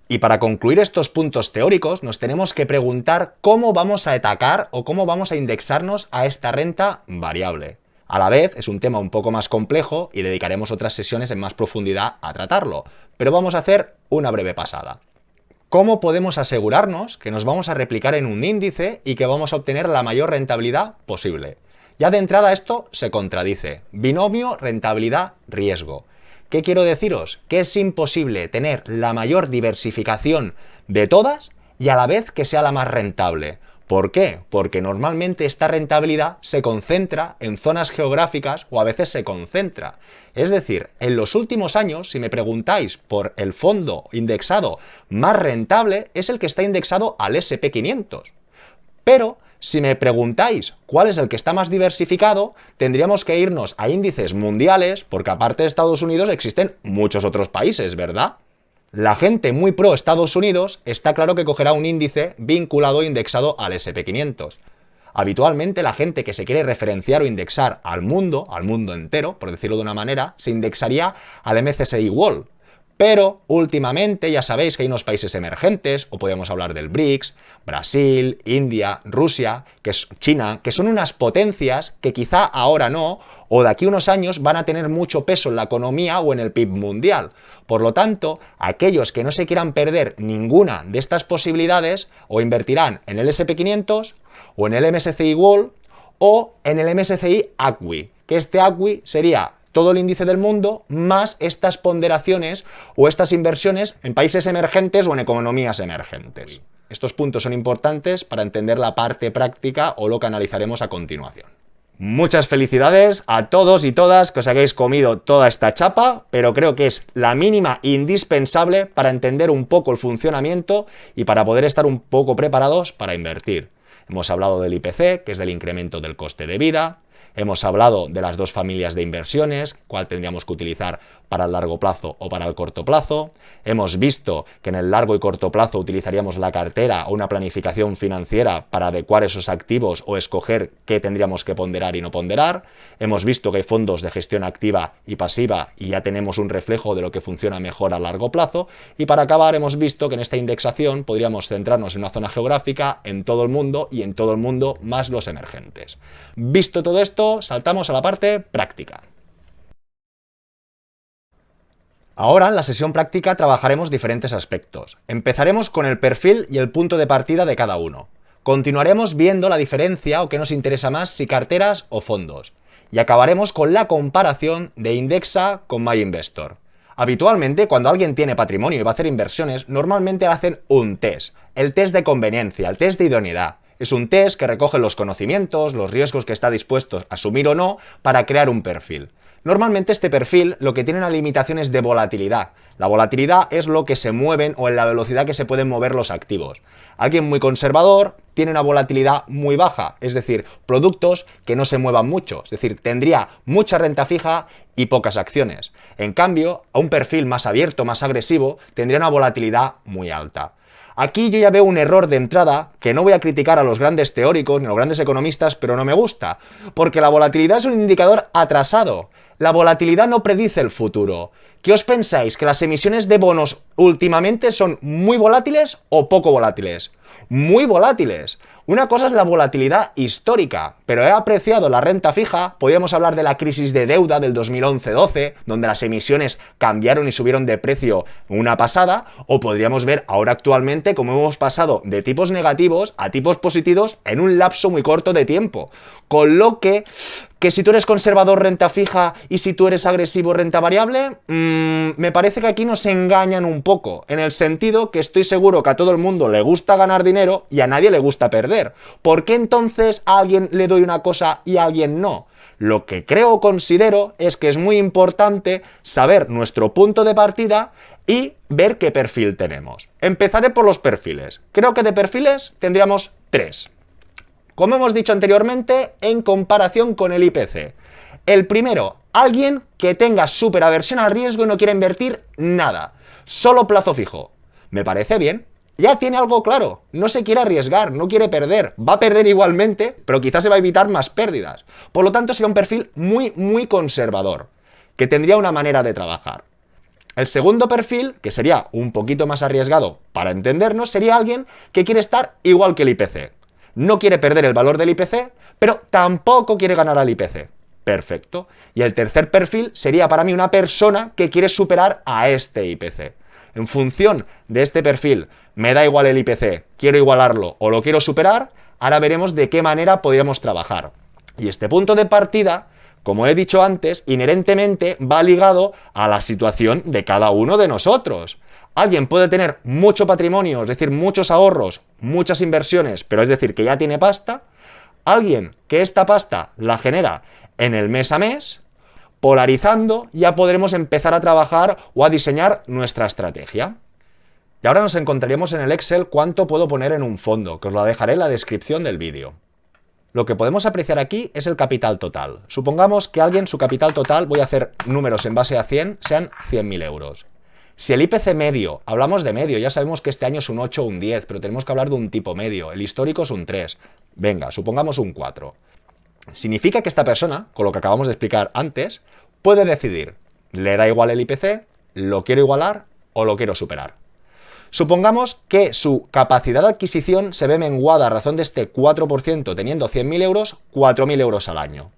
Y para concluir estos puntos teóricos, nos tenemos que preguntar cómo vamos a atacar o cómo vamos a indexarnos a esta renta variable. A la vez, es un tema un poco más complejo y dedicaremos otras sesiones en más profundidad a tratarlo, pero vamos a hacer una breve pasada. ¿Cómo podemos asegurarnos que nos vamos a replicar en un índice y que vamos a obtener la mayor rentabilidad posible? Ya de entrada esto se contradice. Binomio rentabilidad-riesgo. ¿Qué quiero deciros? Que es imposible tener la mayor diversificación de todas y a la vez que sea la más rentable. ¿Por qué? Porque normalmente esta rentabilidad se concentra en zonas geográficas o a veces se concentra. Es decir, en los últimos años, si me preguntáis por el fondo indexado más rentable, es el que está indexado al SP500. Pero si me preguntáis cuál es el que está más diversificado, tendríamos que irnos a índices mundiales, porque aparte de Estados Unidos existen muchos otros países, ¿verdad? La gente muy pro Estados Unidos está claro que cogerá un índice vinculado o indexado al SP500. Habitualmente la gente que se quiere referenciar o indexar al mundo entero, por decirlo de una manera, se indexaría al MSCI World. Pero últimamente ya sabéis que hay unos países emergentes, o podemos hablar del BRICS, Brasil, India, Rusia, China, que son unas potencias que quizá ahora no, o de aquí a unos años van a tener mucho peso en la economía o en el PIB mundial. Por lo tanto, aquellos que no se quieran perder ninguna de estas posibilidades, o invertirán en el SP500, o en el MSCI World, o en el MSCI ACWI, que este ACWI sería todo el índice del mundo, más estas ponderaciones o estas inversiones en países emergentes o en economías emergentes. Estos puntos son importantes para entender la parte práctica o lo que analizaremos a continuación. Muchas felicidades a todos y todas que os hayáis comido toda esta chapa, pero creo que es la mínima indispensable para entender un poco el funcionamiento y para poder estar un poco preparados para invertir. Hemos hablado del IPC, que es del incremento del coste de vida. Hemos hablado de las dos familias de inversiones, cuál tendríamos que utilizar para el largo plazo o para el corto plazo. Hemos visto que en el largo y corto plazo utilizaríamos la cartera o una planificación financiera para adecuar esos activos o escoger qué tendríamos que ponderar y no ponderar. Hemos visto que hay fondos de gestión activa y pasiva y ya tenemos un reflejo de lo que funciona mejor a largo plazo. Y para acabar hemos visto que en esta indexación podríamos centrarnos en una zona geográfica, en todo el mundo y en todo el mundo más los emergentes. Visto todo esto, saltamos a la parte práctica. Ahora, en la sesión práctica, trabajaremos diferentes aspectos. Empezaremos con el perfil y el punto de partida de cada uno. Continuaremos viendo la diferencia o qué nos interesa más, si carteras o fondos. Y acabaremos con la comparación de Indexa con MyInvestor. Habitualmente, cuando alguien tiene patrimonio y va a hacer inversiones, normalmente hacen un test. El test de conveniencia, el test de idoneidad. Es un test que recoge los conocimientos, los riesgos que está dispuesto a asumir o no para crear un perfil. Normalmente este perfil lo que tiene una limitación es de volatilidad. La volatilidad es lo que se mueven o en la velocidad que se pueden mover los activos. Alguien muy conservador tiene una volatilidad muy baja, es decir, productos que no se muevan mucho, es decir, tendría mucha renta fija y pocas acciones. En cambio, a un perfil más abierto, más agresivo, tendría una volatilidad muy alta. Aquí yo ya veo un error de entrada, que no voy a criticar a los grandes teóricos ni a los grandes economistas, pero no me gusta, porque la volatilidad es un indicador atrasado. La volatilidad no predice el futuro. ¿Qué os pensáis? ¿Que las emisiones de bonos últimamente son muy volátiles o poco volátiles? Muy volátiles. Una cosa es la volatilidad histórica, pero he apreciado la renta fija. Podríamos hablar de la crisis de deuda del 2011-12, donde las emisiones cambiaron y subieron de precio una pasada, o podríamos ver ahora actualmente cómo hemos pasado de tipos negativos a tipos positivos en un lapso muy corto de tiempo. Con lo que si tú eres conservador renta fija y si tú eres agresivo renta variable, me parece que aquí nos engañan un poco, en el sentido que estoy seguro que a todo el mundo le gusta ganar dinero y a nadie le gusta perder. ¿Por qué entonces a alguien le doy una cosa y a alguien no? Lo que creo o considero es que es muy importante saber nuestro punto de partida y ver qué perfil tenemos. Empezaré por los perfiles. Creo que de perfiles tendríamos 3. Como hemos dicho anteriormente, en comparación con el IPC. El primero, alguien que tenga súper aversión al riesgo y no quiera invertir nada. Solo plazo fijo. Me parece bien. Ya tiene algo claro. No se quiere arriesgar, no quiere perder. Va a perder igualmente, pero quizás se va a evitar más pérdidas. Por lo tanto, sería un perfil muy conservador, que tendría una manera de trabajar. El segundo perfil, que sería un poquito más arriesgado para entendernos, sería alguien que quiere estar igual que el IPC. No quiere perder el valor del IPC, pero tampoco quiere ganar al IPC. Perfecto. Y el tercer perfil sería para mí una persona que quiere superar a este IPC. En función de este perfil, me da igual el IPC, quiero igualarlo o lo quiero superar, ahora veremos de qué manera podríamos trabajar. Y este punto de partida, como he dicho antes, inherentemente va ligado a la situación de cada uno de nosotros. Alguien puede tener mucho patrimonio, es decir, muchos ahorros, muchas inversiones, pero es decir, que ya tiene pasta. Alguien que esta pasta la genera en el mes a mes. Polarizando, ya podremos empezar a trabajar o a diseñar nuestra estrategia. Y ahora nos encontraríamos en el Excel cuánto puedo poner en un fondo, que os lo dejaré en la descripción del vídeo. Lo que podemos apreciar aquí es el capital total. Supongamos que alguien, su capital total, voy a hacer números en base a 100, sean 100.000 euros. Si el IPC medio, hablamos de medio, ya sabemos que este año es un 8 o un 10, pero tenemos que hablar de un tipo medio. El histórico es un 3. Venga, supongamos un 4. Significa que esta persona, con lo que acabamos de explicar antes, puede decidir, le da igual el IPC, lo quiero igualar o lo quiero superar. Supongamos que su capacidad de adquisición se ve menguada a razón de este 4%, teniendo 100.000 euros, 4.000 euros al año.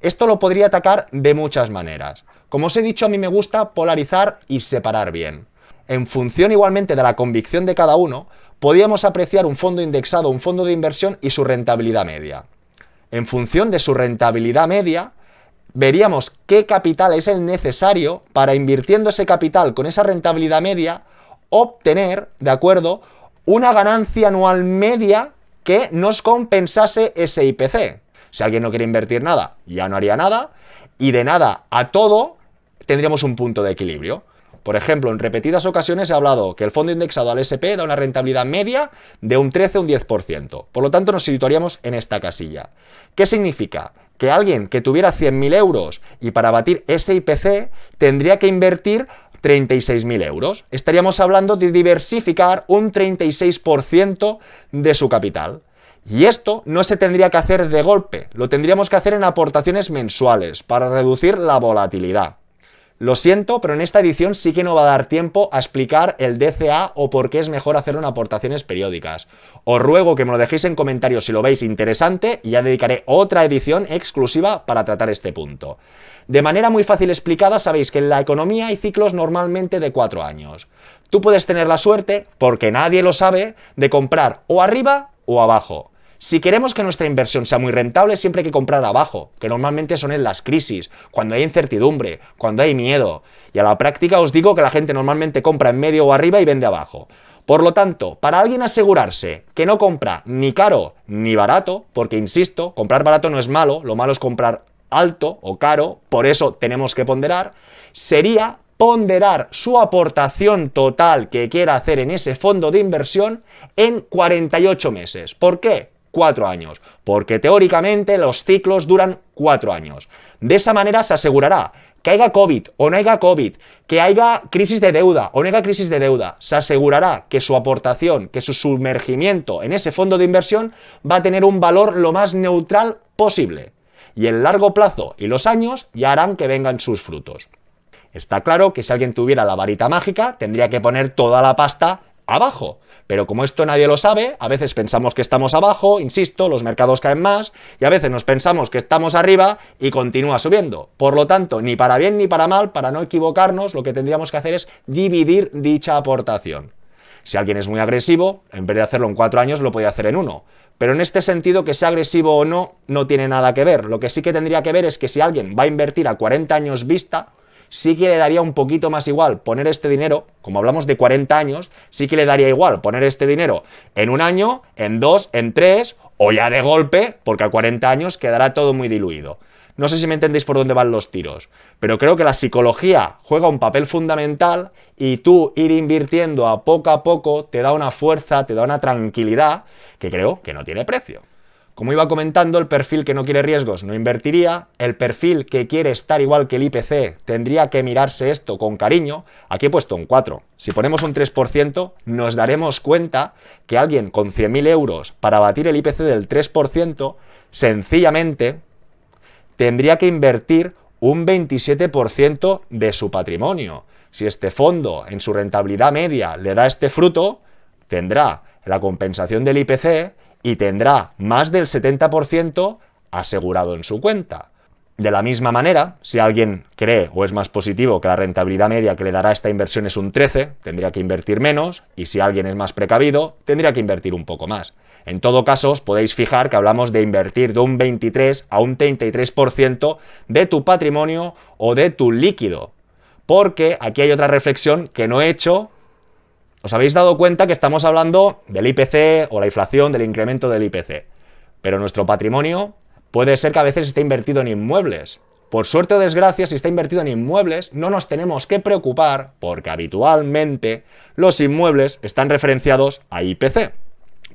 Esto lo podría atacar de muchas maneras. Como os he dicho, a mí me gusta polarizar y separar bien. En función igualmente de la convicción de cada uno, podíamos apreciar un fondo indexado, un fondo de inversión y su rentabilidad media. En función de su rentabilidad media, veríamos qué capital es el necesario para, invirtiendo ese capital con esa rentabilidad media, obtener, ¿de acuerdo?, una ganancia anual media que nos compensase ese IPC. Si alguien no quiere invertir nada, ya no haría nada, y de nada a todo tendríamos un punto de equilibrio. Por ejemplo, en repetidas ocasiones he hablado que el fondo indexado al SP da una rentabilidad media de un 13 o un 10%. Por lo tanto, nos situaríamos en esta casilla. ¿Qué significa? Que alguien que tuviera 100.000 euros y para batir ese IPC tendría que invertir 36.000 euros. Estaríamos hablando de diversificar un 36% de su capital. Y esto no se tendría que hacer de golpe, lo tendríamos que hacer en aportaciones mensuales para reducir la volatilidad. Lo siento, pero en esta edición sí que no va a dar tiempo a explicar el DCA o por qué es mejor hacerlo en aportaciones periódicas. Os ruego que me lo dejéis en comentarios si lo veis interesante y ya dedicaré otra edición exclusiva para tratar este punto. De manera muy fácil explicada, sabéis que en la economía hay ciclos normalmente de 4 años. Tú puedes tener la suerte, porque nadie lo sabe, de comprar o arriba o abajo. Si queremos que nuestra inversión sea muy rentable, siempre hay que comprar abajo, que normalmente son en las crisis, cuando hay incertidumbre, cuando hay miedo. Y a la práctica os digo que la gente normalmente compra en medio o arriba y vende abajo. Por lo tanto, para alguien asegurarse que no compra ni caro ni barato, porque insisto, comprar barato no es malo, lo malo es comprar alto o caro, por eso tenemos que ponderar, sería ponderar su aportación total que quiera hacer en ese fondo de inversión en 48 meses. ¿Por qué? 4 años, porque teóricamente los ciclos duran 4 años. De esa manera se asegurará que haya COVID o no haya COVID, que haya crisis de deuda o no haya crisis de deuda, se asegurará que su aportación, que su sumergimiento en ese fondo de inversión va a tener un valor lo más neutral posible. Y el largo plazo y los años ya harán que vengan sus frutos. Está claro que si alguien tuviera la varita mágica, tendría que poner toda la pasta abajo. Pero como esto nadie lo sabe, a veces pensamos que estamos abajo, insisto, los mercados caen más, y a veces nos pensamos que estamos arriba y continúa subiendo. Por lo tanto, ni para bien ni para mal, para no equivocarnos, lo que tendríamos que hacer es dividir dicha aportación. Si alguien es muy agresivo, en vez de hacerlo en 4 años, lo podría hacer en 1. Pero en este sentido, que sea agresivo o no, no tiene nada que ver. Lo que sí que tendría que ver es que si alguien va a invertir a 40 años vista, sí que le daría un poquito más igual poner este dinero, como hablamos de 40 años, sí que le daría igual poner este dinero en 1 año, en 2, en 3, o ya de golpe, porque a 40 años quedará todo muy diluido. No sé si me entendéis por dónde van los tiros, pero creo que la psicología juega un papel fundamental y tú ir invirtiendo a poco te da una fuerza, te da una tranquilidad que creo que no tiene precio. Como iba comentando, el perfil que no quiere riesgos no invertiría, el perfil que quiere estar igual que el IPC tendría que mirarse esto con cariño. Aquí he puesto un 4. Si ponemos un 3%, nos daremos cuenta que alguien con 100.000 euros para batir el IPC del 3%, sencillamente tendría que invertir un 27% de su patrimonio. Si este fondo en su rentabilidad media le da este fruto, tendrá la compensación del IPC y tendrá más del 70% asegurado en su cuenta. De la misma manera, si alguien cree o es más positivo que la rentabilidad media que le dará esta inversión es un 13, tendría que invertir menos, y si alguien es más precavido, tendría que invertir un poco más. En todo caso, os podéis fijar que hablamos de invertir de un 23 a un 33% de tu patrimonio o de tu líquido. Porque aquí hay otra reflexión que no he hecho Os habéis dado cuenta que estamos hablando del IPC o la inflación, del incremento del IPC. Pero nuestro patrimonio puede ser que a veces esté invertido en inmuebles. Por suerte o desgracia, si está invertido en inmuebles, no nos tenemos que preocupar porque habitualmente los inmuebles están referenciados a IPC.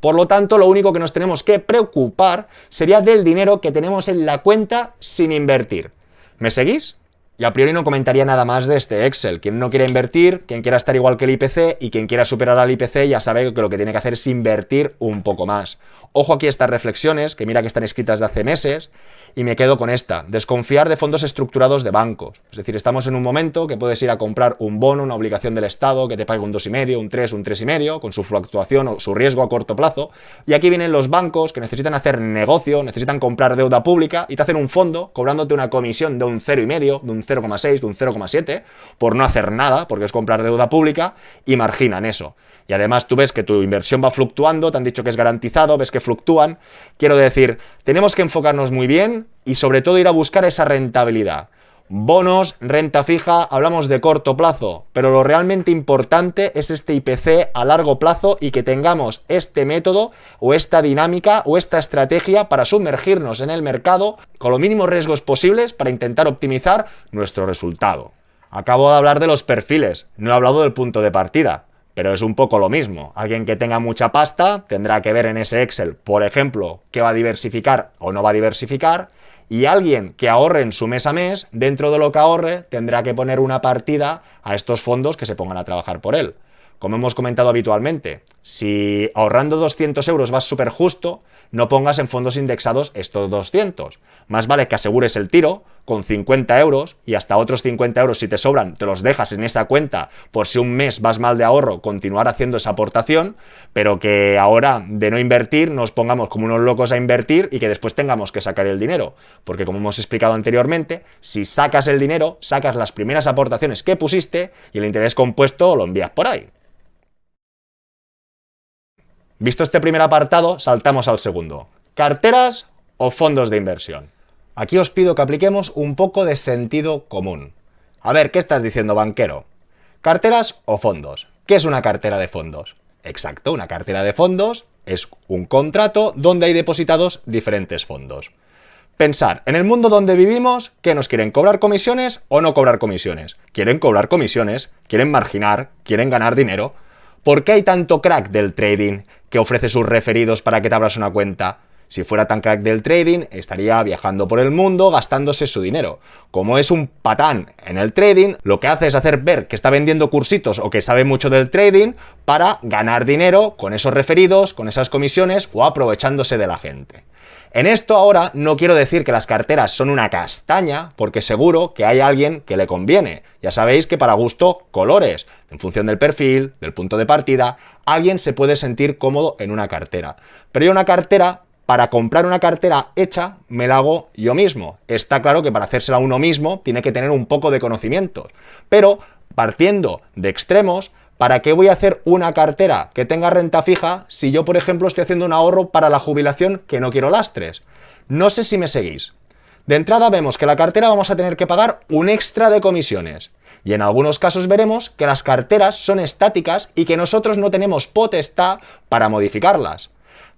Por lo tanto, lo único que nos tenemos que preocupar sería del dinero que tenemos en la cuenta sin invertir. ¿Me seguís? Y a priori no comentaría nada más de este Excel. Quien no quiera invertir, quien quiera estar igual que el IPC y quien quiera superar al IPC ya sabe que lo que tiene que hacer es invertir un poco más. Ojo aquí a estas reflexiones, que mira que están escritas de hace meses, y me quedo con esta: desconfiar de fondos estructurados de bancos. Es decir, estamos en un momento que puedes ir a comprar un bono, una obligación del Estado, que te pague un 2,5, un 3, un 3,5, con su fluctuación o su riesgo a corto plazo. Y aquí vienen los bancos que necesitan hacer negocio, necesitan comprar deuda pública y te hacen un fondo cobrándote una comisión de un 0,5, de un 0,6, de un 0,7, por no hacer nada, porque es comprar deuda pública, y marginan eso. Y además tú ves que tu inversión va fluctuando, te han dicho que es garantizado, ves que fluctúan. Quiero decir, tenemos que enfocarnos muy bien y sobre todo ir a buscar esa rentabilidad. Bonos, renta fija, hablamos de corto plazo, pero lo realmente importante es este IPC a largo plazo y que tengamos este método o esta dinámica o esta estrategia para sumergirnos en el mercado con los mínimos riesgos posibles para intentar optimizar nuestro resultado. Acabo de hablar de los perfiles, no he hablado del punto de partida. Pero es un poco lo mismo. Alguien que tenga mucha pasta tendrá que ver en ese Excel, por ejemplo, qué va a diversificar o no va a diversificar. Y alguien que ahorre en su mes a mes, dentro de lo que ahorre, tendrá que poner una partida a estos fondos que se pongan a trabajar por él. Como hemos comentado habitualmente, si ahorrando 200 euros vas súper justo, no pongas en fondos indexados estos 200. Más vale que asegures el tiro con 50 euros y hasta otros 50 euros si te sobran te los dejas en esa cuenta por si un mes vas mal de ahorro, continuar haciendo esa aportación, pero que ahora de no invertir nos pongamos como unos locos a invertir y que después tengamos que sacar el dinero. Porque como hemos explicado anteriormente, si sacas el dinero, sacas las primeras aportaciones que pusiste y el interés compuesto lo envías por ahí. Visto este primer apartado, saltamos al segundo. ¿Carteras o fondos de inversión? Aquí os pido que apliquemos un poco de sentido común. A ver, ¿qué estás diciendo, banquero? ¿Carteras o fondos? ¿Qué es una cartera de fondos? Exacto, una cartera de fondos es un contrato donde hay depositados diferentes fondos. Pensar, en el mundo donde vivimos, ¿qué nos quieren? ¿Cobrar comisiones o no cobrar comisiones? Quieren cobrar comisiones, quieren marginar, quieren ganar dinero. ¿Por qué hay tanto crack del trading que ofrece sus referidos para que te abras una cuenta? Si fuera tan crack del trading, estaría viajando por el mundo gastándose su dinero. Como es un patán en el trading, lo que hace es hacer ver que está vendiendo cursitos o que sabe mucho del trading para ganar dinero con esos referidos, con esas comisiones o aprovechándose de la gente. En esto ahora no quiero decir que las carteras son una castaña, porque seguro que hay alguien que le conviene. Ya sabéis que para gusto, colores. En función del perfil, del punto de partida, alguien se puede sentir cómodo en una cartera. Pero yo una cartera, para comprar una cartera hecha, me la hago yo mismo. Está claro que para hacérsela uno mismo tiene que tener un poco de conocimientos. Pero partiendo de extremos, ¿para qué voy a hacer una cartera que tenga renta fija si yo, por ejemplo, estoy haciendo un ahorro para la jubilación que no quiero lastres? No sé si me seguís. De entrada vemos que la cartera vamos a tener que pagar un extra de comisiones. Y en algunos casos veremos que las carteras son estáticas y que nosotros no tenemos potestad para modificarlas.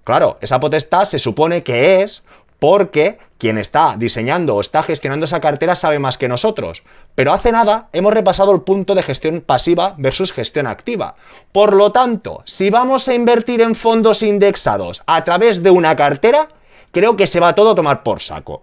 Claro, esa potestad se supone que es porque quien está diseñando o está gestionando esa cartera sabe más que nosotros. Pero hace nada hemos repasado el punto de gestión pasiva versus gestión activa. Por lo tanto, si vamos a invertir en fondos indexados a través de una cartera, creo que se va todo a tomar por saco.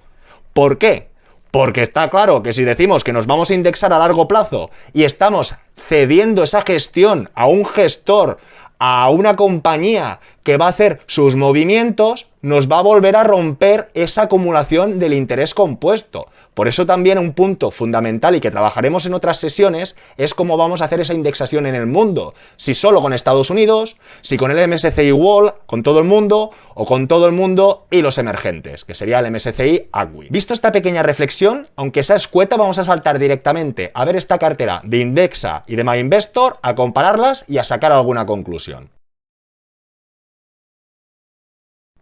¿Por qué? Porque está claro que si decimos que nos vamos a indexar a largo plazo y estamos cediendo esa gestión a un gestor, a una compañía que va a hacer sus movimientos, nos va a volver a romper esa acumulación del interés compuesto. Por eso también un punto fundamental y que trabajaremos en otras sesiones es cómo vamos a hacer esa indexación en el mundo. Si solo con Estados Unidos, si con el MSCI World, con todo el mundo, o con todo el mundo y los emergentes, que sería el MSCI ACWI. Visto esta pequeña reflexión, aunque sea escueta, vamos a saltar directamente a ver esta cartera de Indexa y de MyInvestor, a compararlas y a sacar alguna conclusión.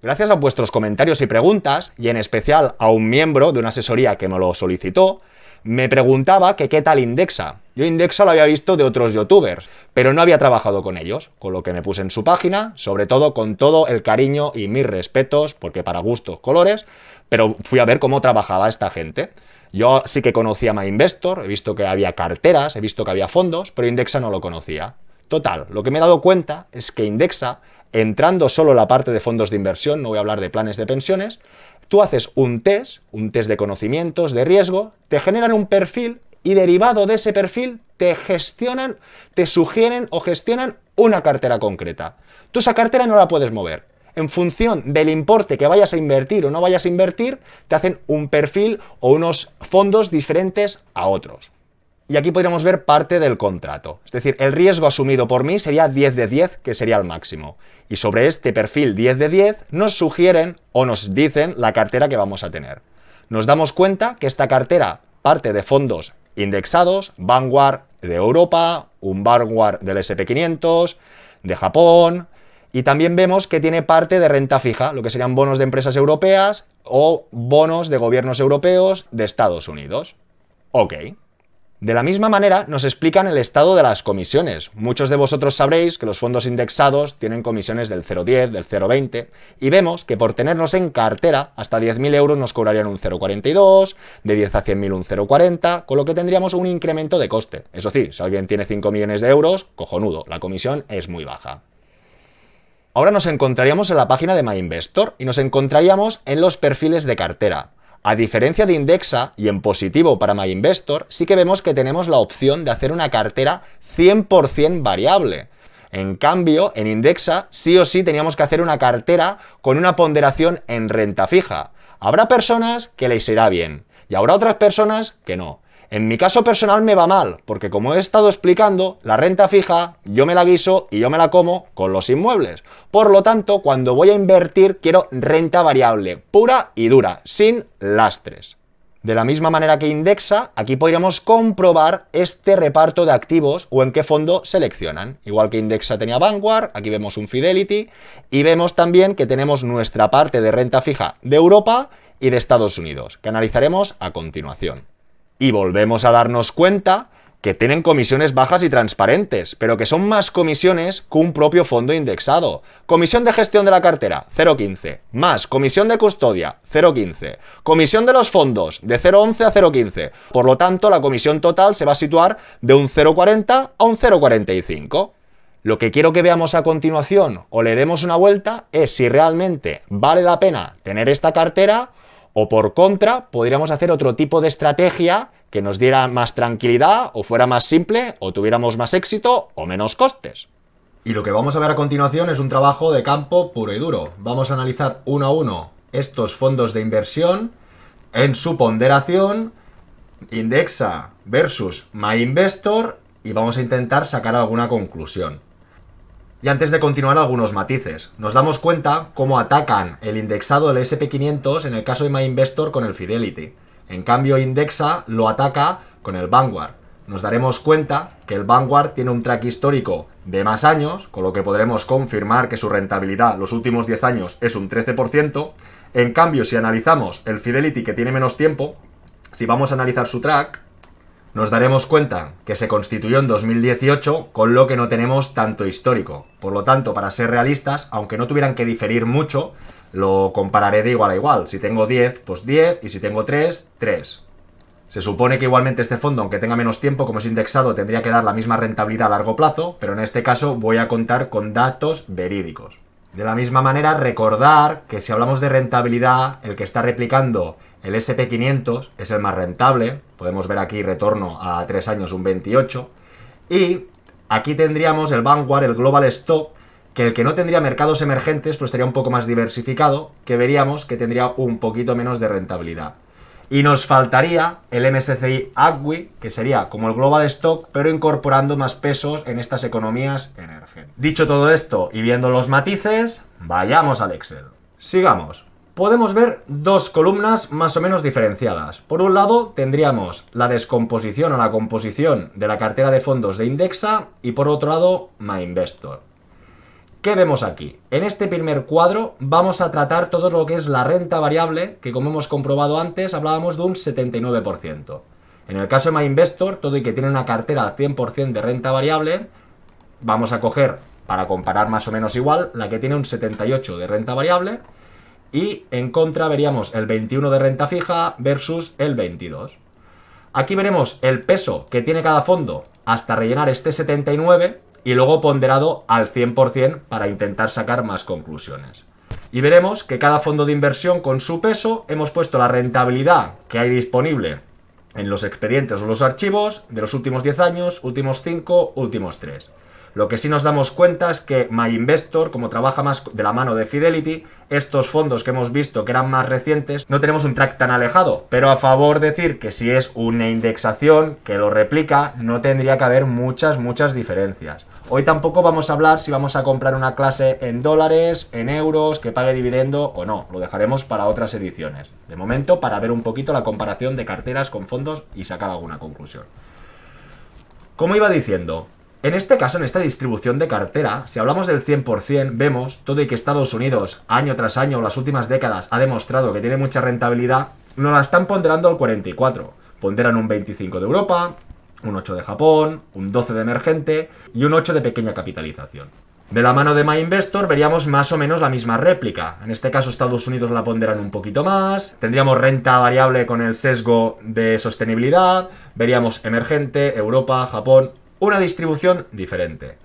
Gracias a vuestros comentarios y preguntas, y en especial a un miembro de una asesoría que me lo solicitó, me preguntaba que qué tal Indexa. Yo Indexa lo había visto de otros youtubers, pero no había trabajado con ellos, con lo que me puse en su página, sobre todo con todo el cariño y mis respetos, porque para gustos colores, pero fui a ver cómo trabajaba esta gente. Yo sí que conocía a MyInvestor, he visto que había carteras, he visto que había fondos, pero Indexa no lo conocía. Total, lo que me he dado cuenta es que Indexa, entrando solo en la parte de fondos de inversión, no voy a hablar de planes de pensiones, tú haces un test de conocimientos, de riesgo, te generan un perfil y derivado de ese perfil te gestionan, te sugieren o gestionan una cartera concreta. Tú esa cartera no la puedes mover. En función del importe que vayas a invertir o no vayas a invertir, te hacen un perfil o unos fondos diferentes a otros. Y aquí podríamos ver parte del contrato. Es decir, el riesgo asumido por mí sería 10 de 10, que sería el máximo. Y sobre este perfil 10 de 10 nos sugieren o nos dicen la cartera que vamos a tener. Nos damos cuenta que esta cartera parte de fondos indexados, Vanguard de Europa, un Vanguard del SP500, de Japón, y también vemos que tiene parte de renta fija, lo que serían bonos de empresas europeas o bonos de gobiernos europeos de Estados Unidos. Ok. De la misma manera nos explican el estado de las comisiones. Muchos de vosotros sabréis que los fondos indexados tienen comisiones del 0,10, del 0,20 y vemos que por tenernos en cartera hasta 10.000 euros nos cobrarían un 0,42, de 10 a 100.000 un 0,40, con lo que tendríamos un incremento de coste. Eso sí, si alguien tiene 5 millones de euros, cojonudo, la comisión es muy baja. Ahora nos encontraríamos en la página de MyInvestor y nos encontraríamos en los perfiles de cartera. A diferencia de Indexa, y en positivo para MyInvestor, sí que vemos que tenemos la opción de hacer una cartera 100% variable. En cambio, en Indexa sí o sí teníamos que hacer una cartera con una ponderación en renta fija. Habrá personas que les irá bien y habrá otras personas que no. En mi caso personal me va mal, porque como he estado explicando, la renta fija yo me la guiso y yo me la como con los inmuebles. Por lo tanto, cuando voy a invertir quiero renta variable, pura y dura, sin lastres. De la misma manera que Indexa, aquí podríamos comprobar este reparto de activos o en qué fondo seleccionan. Igual que Indexa tenía Vanguard, aquí vemos un Fidelity y vemos también que tenemos nuestra parte de renta fija de Europa y de Estados Unidos, que analizaremos a continuación. Y volvemos a darnos cuenta que tienen comisiones bajas y transparentes, pero que son más comisiones que un propio fondo indexado. Comisión de gestión de la cartera, 0,15. Más comisión de custodia, 0,15. Comisión de los fondos, de 0,11 a 0,15. Por lo tanto, la comisión total se va a situar de un 0,40 a un 0,45. Lo que quiero que veamos a continuación o le demos una vuelta es si realmente vale la pena tener esta cartera o por contra podríamos hacer otro tipo de estrategia que nos diera más tranquilidad o fuera más simple o tuviéramos más éxito o menos costes. Y lo que vamos a ver a continuación es un trabajo de campo puro y duro. Vamos a analizar uno a uno estos fondos de inversión en su ponderación, Indexa versus MyInvestor y vamos a intentar sacar alguna conclusión. Y antes de continuar, algunos matices. Nos damos cuenta cómo atacan el indexado del SP500 en el caso de MyInvestor con el Fidelity. En cambio, Indexa lo ataca con el Vanguard. Nos daremos cuenta que el Vanguard tiene un track histórico de más años, con lo que podremos confirmar que su rentabilidad los últimos 10 años es un 13%. En cambio, si analizamos el Fidelity, que tiene menos tiempo, si vamos a analizar su track, nos daremos cuenta que se constituyó en 2018, con lo que no tenemos tanto histórico. Por lo tanto, para ser realistas, aunque no tuvieran que diferir mucho, lo compararé de igual a igual. Si tengo 10, pues 10, y si tengo 3, 3. Se supone que igualmente este fondo, aunque tenga menos tiempo, como es indexado, tendría que dar la misma rentabilidad a largo plazo, pero en este caso voy a contar con datos verídicos. De la misma manera, recordar que si hablamos de rentabilidad, el que está replicando el SP500 es el más rentable, podemos ver aquí retorno a 3 años un 28, y aquí tendríamos el Vanguard, el Global Stock, que el que no tendría mercados emergentes, pues estaría un poco más diversificado, que veríamos que tendría un poquito menos de rentabilidad. Y nos faltaría el MSCI ACWI, que sería como el Global Stock, pero incorporando más pesos en estas economías emergentes. Dicho todo esto y viendo los matices, vayamos al Excel. Sigamos. Podemos ver dos columnas más o menos diferenciadas. Por un lado tendríamos la descomposición o la composición de la cartera de fondos de Indexa y por otro lado MyInvestor. ¿Qué vemos aquí? En este primer cuadro vamos a tratar todo lo que es la renta variable, que como hemos comprobado antes hablábamos de un 79%. En el caso de MyInvestor, todo y que tiene una cartera al 100% de renta variable, vamos a coger, para comparar más o menos igual, la que tiene un 78 de renta variable, y en contra veríamos el 21 de renta fija versus el 22. Aquí veremos el peso que tiene cada fondo hasta rellenar este 79 y luego ponderado al 100% para intentar sacar más conclusiones. Y veremos que cada fondo de inversión con su peso hemos puesto la rentabilidad que hay disponible en los expedientes o los archivos de los últimos 10 años, últimos 5, últimos 3. Lo que sí nos damos cuenta es que MyInvestor, como trabaja más de la mano de Fidelity, estos fondos que hemos visto que eran más recientes, no tenemos un track tan alejado. Pero a favor decir que si es una indexación que lo replica, no tendría que haber muchas diferencias. Hoy tampoco vamos a hablar si vamos a comprar una clase en dólares, en euros, que pague dividendo o no. Lo dejaremos para otras ediciones. De momento, para ver un poquito la comparación de carteras con fondos y sacar alguna conclusión. Como iba diciendo, en este caso, en esta distribución de cartera, si hablamos del 100%, vemos todo y que Estados Unidos, año tras año, las últimas décadas, ha demostrado que tiene mucha rentabilidad, nos la están ponderando al 44. Ponderan un 25 de Europa, un 8 de Japón, un 12 de emergente y un 8 de pequeña capitalización. De la mano de MyInvestor veríamos más o menos la misma réplica. En este caso Estados Unidos la ponderan un poquito más, tendríamos renta variable con el sesgo de sostenibilidad, veríamos emergente, Europa, Japón, una distribución diferente.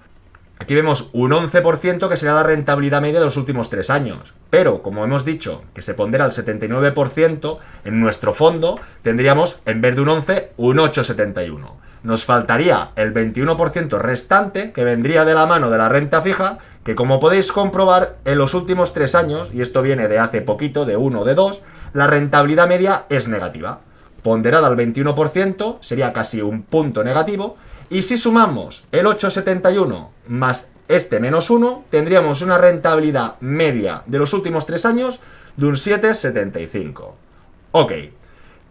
Aquí vemos un 11% que será la rentabilidad media de los últimos 3 años. Pero, como hemos dicho, que se pondera el 79%, en nuestro fondo tendríamos, en vez de un 11, un 8,71. Nos faltaría el 21% restante, que vendría de la mano de la renta fija, que como podéis comprobar, en los últimos 3 años, y esto viene de hace poquito, de 1 o de 2, la rentabilidad media es negativa. Ponderada al 21%, sería casi un punto negativo, y si sumamos el 8,71 más este menos 1, tendríamos una rentabilidad media de los últimos 3 años de un 7,75. Ok,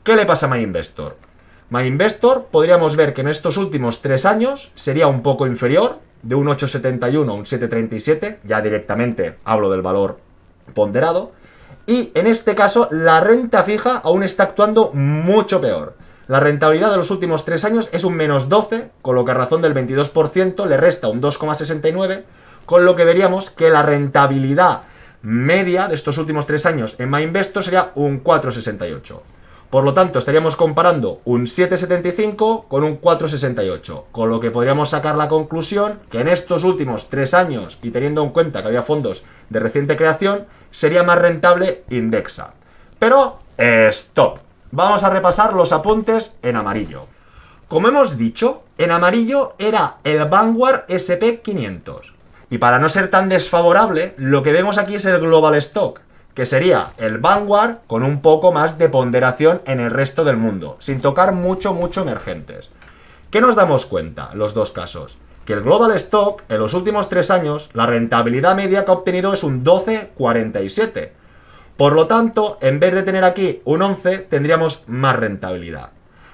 ¿qué le pasa a MyInvestor? MyInvestor podríamos ver que en estos últimos 3 años sería un poco inferior, de un 8,71 a un 7,37, ya directamente hablo del valor ponderado, y en este caso la renta fija aún está actuando mucho peor. La rentabilidad de los últimos 3 años es un menos 12, con lo que a razón del 22% le resta un 2,69, con lo que veríamos que la rentabilidad media de estos últimos 3 años en MyInvestor sería un 4,68. Por lo tanto, estaríamos comparando un 7,75 con un 4,68, con lo que podríamos sacar la conclusión que en estos últimos 3 años, y teniendo en cuenta que había fondos de reciente creación, sería más rentable Indexa. Pero, stop. Vamos a repasar los apuntes en amarillo. Como hemos dicho, en amarillo era el Vanguard SP500. Y para no ser tan desfavorable, lo que vemos aquí es el Global Stock, que sería el Vanguard con un poco más de ponderación en el resto del mundo, sin tocar mucho emergentes. ¿Qué nos damos cuenta en los dos casos? Que el Global Stock, en los últimos 3 años, la rentabilidad media que ha obtenido es un 12,47. Por lo tanto, en vez de tener aquí un 11, tendríamos más rentabilidad.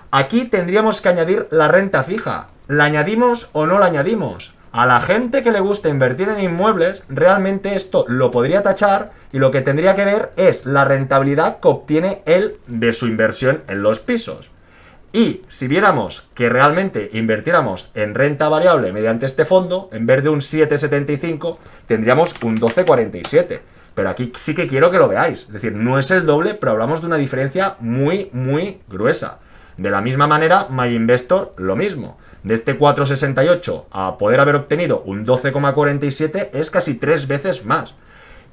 Aquí tendríamos que añadir la renta fija. ¿La añadimos o no la añadimos? A la gente que le gusta invertir en inmuebles, realmente esto lo podría tachar y lo que tendría que ver es la rentabilidad que obtiene él de su inversión en los pisos. Y si viéramos que realmente invirtiéramos en renta variable mediante este fondo, en vez de un 7,75, tendríamos un 12,47. Pero aquí sí que quiero que lo veáis. Es decir, no es el doble, pero hablamos de una diferencia muy gruesa. De la misma manera, MyInvestor, lo mismo. De este 4,68 a poder haber obtenido un 12,47 es casi 3 veces más.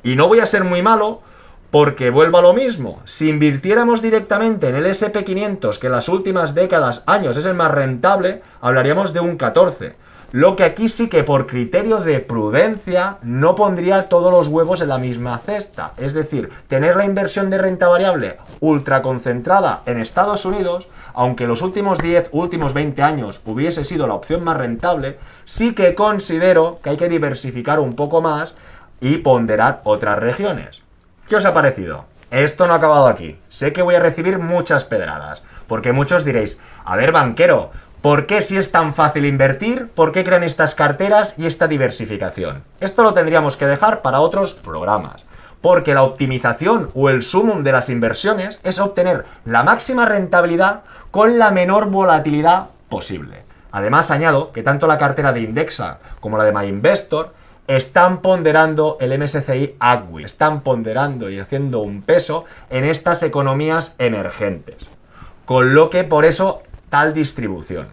Y no voy a ser muy malo porque vuelvo a lo mismo. Si invirtiéramos directamente en el SP500, que en las últimas décadas, años, es el más rentable, hablaríamos de un 14. Lo que aquí sí que por criterio de prudencia no pondría todos los huevos en la misma cesta. Es decir, tener la inversión de renta variable ultra concentrada en Estados Unidos, aunque los últimos 10, últimos 20 años hubiese sido la opción más rentable, sí que considero que hay que diversificar un poco más y ponderar otras regiones. ¿Qué os ha parecido? Esto no ha acabado aquí. Sé que voy a recibir muchas pedradas, porque muchos diréis, a ver, banquero, ¿por qué si es tan fácil invertir? ¿Por qué crean estas carteras y esta diversificación? Esto lo tendríamos que dejar para otros programas. porque la optimización o el sumum de las inversiones es obtener la máxima rentabilidad con la menor volatilidad posible. Además, añado que tanto la cartera de Indexa como la de MyInvestor están ponderando el MSCI ACWI, están ponderando y haciendo un peso en estas economías emergentes. Con lo que por eso tal distribución.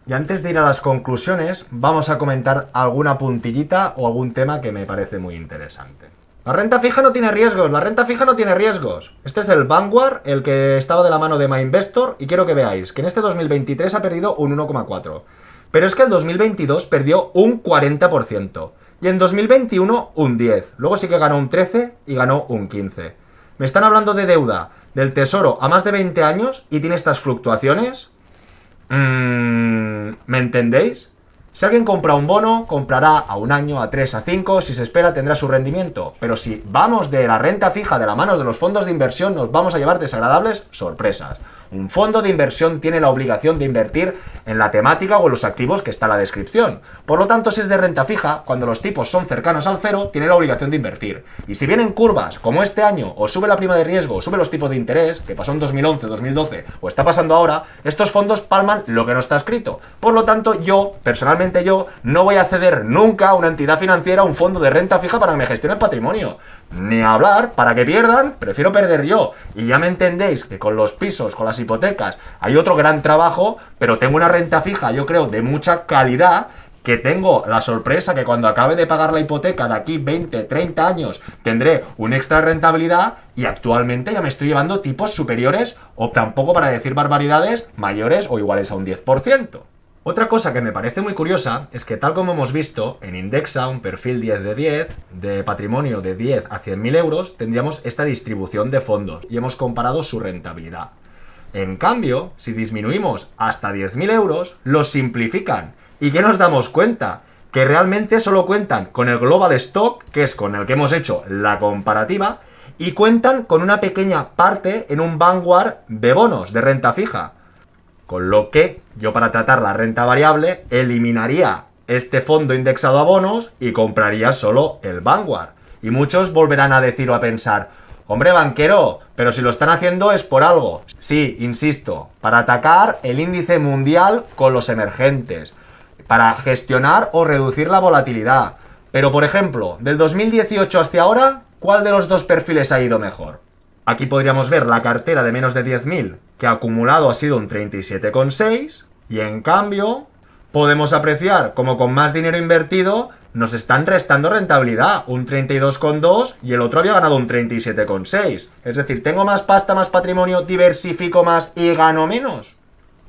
Y antes de ir a las conclusiones, vamos a comentar alguna puntillita o algún tema que me parece muy interesante. La renta fija no tiene riesgos, la renta fija no tiene riesgos. Este es el Vanguard, el que estaba de la mano de MyInvestor, y quiero que veáis que en este 2023 ha perdido un 1,4%. Pero es que el 2022 perdió un 40%. Y en 2021 un 10%. Luego sí que ganó un 13% y ganó un 15%. Me están hablando de deuda del Tesoro a más de 20 años y tiene estas fluctuaciones. ¿Me entendéis? Si alguien compra un bono, comprará a un año, a 3, a 5, si se espera tendrá su rendimiento. Pero si vamos de la renta fija de la mano de los fondos de inversión, nos vamos a llevar desagradables sorpresas. Un fondo de inversión tiene la obligación de invertir en la temática o en los activos que está en la descripción. Por lo tanto, si es de renta fija, cuando los tipos son cercanos al cero, tiene la obligación de invertir. Y si vienen curvas, como este año, o sube la prima de riesgo, o sube los tipos de interés, que pasó en 2011, 2012, o está pasando ahora, estos fondos palman lo que no está escrito. Por lo tanto, personalmente yo, no voy a ceder nunca a una entidad financiera un fondo de renta fija para que me gestione el patrimonio. Ni hablar, para que pierdan, prefiero perder yo. Y ya me entendéis que con los pisos, con las hipotecas, hay otro gran trabajo, pero tengo una renta fija, yo creo, de mucha calidad, que tengo la sorpresa que cuando acabe de pagar la hipoteca de aquí 20, 30 años, tendré una extra rentabilidad, y actualmente ya me estoy llevando tipos superiores, o tampoco, para decir barbaridades, mayores o iguales a un 10%. Otra cosa que me parece muy curiosa es que, tal como hemos visto, en Indexa, un perfil 10 de 10, de patrimonio de 10 a 100.000 euros, tendríamos esta distribución de fondos y hemos comparado su rentabilidad. En cambio, si disminuimos hasta 10.000 euros, los simplifican. ¿Y qué nos damos cuenta? Que realmente solo cuentan con el Global Stock, que es con el que hemos hecho la comparativa, y cuentan con una pequeña parte en un Vanguard de bonos de renta fija. Con lo que yo, para tratar la renta variable, eliminaría este fondo indexado a bonos y compraría solo el Vanguard. Y muchos volverán a decir o a pensar: hombre, banquero, pero si lo están haciendo es por algo. Sí, insisto, para atacar el índice mundial con los emergentes, para gestionar o reducir la volatilidad. Pero, por ejemplo, del 2018 hasta ahora, ¿cuál de los dos perfiles ha ido mejor? Aquí podríamos ver la cartera de menos de 10.000, que acumulado ha sido un 37,6, y en cambio podemos apreciar como con más dinero invertido nos están restando rentabilidad, un 32,2 y el otro había ganado un 37,6. Es decir, tengo más pasta, más patrimonio, diversifico más y gano menos.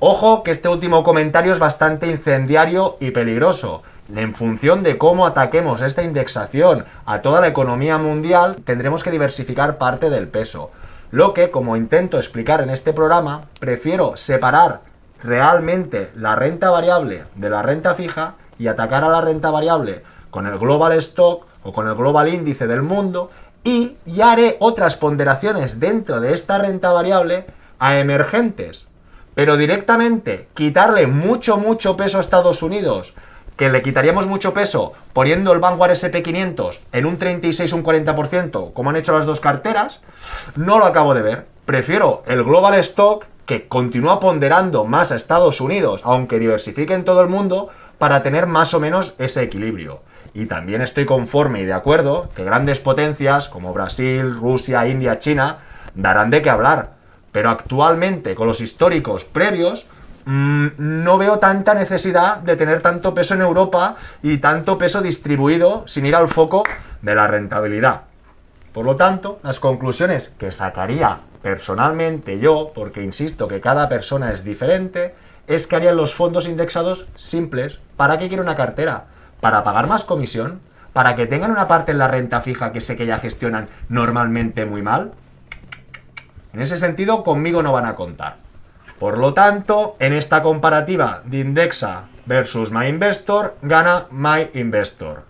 Ojo que este último comentario es bastante incendiario y peligroso. En función de cómo ataquemos esta indexación a toda la economía mundial, tendremos que diversificar parte del peso. Lo que, como intento explicar en este programa, prefiero separar realmente la renta variable de la renta fija y atacar a la renta variable con el Global Stock o con el Global Índice del mundo, y ya haré otras ponderaciones dentro de esta renta variable a emergentes. Pero directamente quitarle mucho peso a Estados Unidos, que le quitaríamos mucho peso poniendo el Vanguard SP500 en un 36 o un 40%, como han hecho las dos carteras, no lo acabo de ver. Prefiero el Global Stock, que continúa ponderando más a Estados Unidos, aunque diversifique en todo el mundo, para tener más o menos ese equilibrio. Y también estoy conforme y de acuerdo que grandes potencias como Brasil, Rusia, India, China darán de qué hablar. Pero actualmente, con los históricos previos, no veo tanta necesidad de tener tanto peso en Europa y tanto peso distribuido sin ir al foco de la rentabilidad. Por lo tanto, las conclusiones que sacaría personalmente yo, porque insisto que cada persona es diferente, es que harían los fondos indexados simples. ¿Para qué quiero una cartera? ¿Para pagar más comisión? ¿Para que tengan una parte en la renta fija que sé que ya gestionan normalmente muy mal? En ese sentido, conmigo no van a contar. Por lo tanto, en esta comparativa de Indexa versus MyInvestor, gana MyInvestor.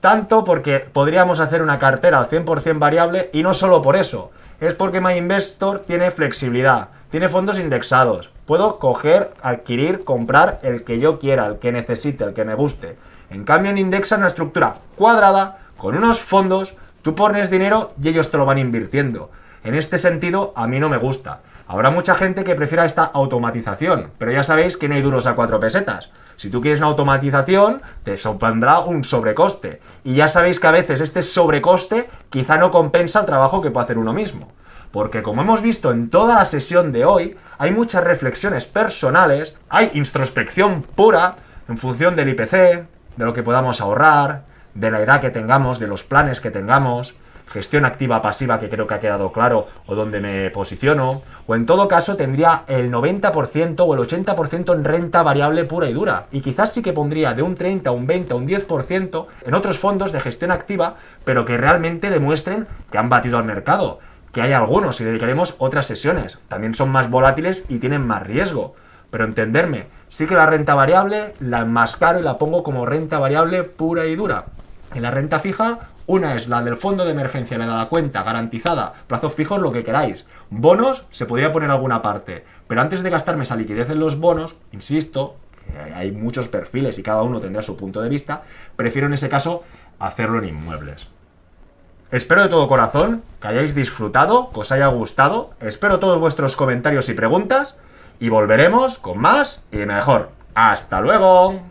Tanto porque podríamos hacer una cartera al 100% variable, y no solo por eso, es porque MyInvestor tiene flexibilidad, tiene fondos indexados. Puedo coger, adquirir, comprar el que yo quiera, el que necesite, el que me guste. En cambio, en Indexa es una estructura cuadrada, con unos fondos Tú pones dinero y ellos te lo van invirtiendo. En este sentido, a mí no me gusta. Habrá mucha gente que prefiera esta automatización, pero ya sabéis que no hay duros a 4 pesetas. Si tú quieres una automatización, te supondrá un sobrecoste. Y ya sabéis que a veces este sobrecoste quizá no compensa el trabajo que puede hacer uno mismo. Porque como hemos visto en toda la sesión de hoy, hay muchas reflexiones personales, hay introspección pura en función del IPC, de lo que podamos ahorrar, de la edad que tengamos, de los planes que tengamos, gestión activa-pasiva, que creo que ha quedado claro, o donde me posiciono, o en todo caso tendría el 90% o el 80% en renta variable pura y dura, y quizás sí que pondría de un 30, un 20, un 10% en otros fondos de gestión activa, pero que realmente demuestren que han batido al mercado, que hay algunos, y dedicaremos otras sesiones, también son más volátiles y tienen más riesgo, pero entenderme, sí que la renta variable la enmascaro y la pongo como renta variable pura y dura. En la renta fija, una es la del fondo de emergencia, la de la cuenta garantizada, plazos fijos, lo que queráis. Bonos, se podría poner alguna parte. Pero antes de gastarme esa liquidez en los bonos, insisto, que hay muchos perfiles y cada uno tendrá su punto de vista, prefiero en ese caso hacerlo en inmuebles. Espero de todo corazón que hayáis disfrutado, que os haya gustado. Espero todos vuestros comentarios y preguntas. Y volveremos con más y mejor. ¡Hasta luego!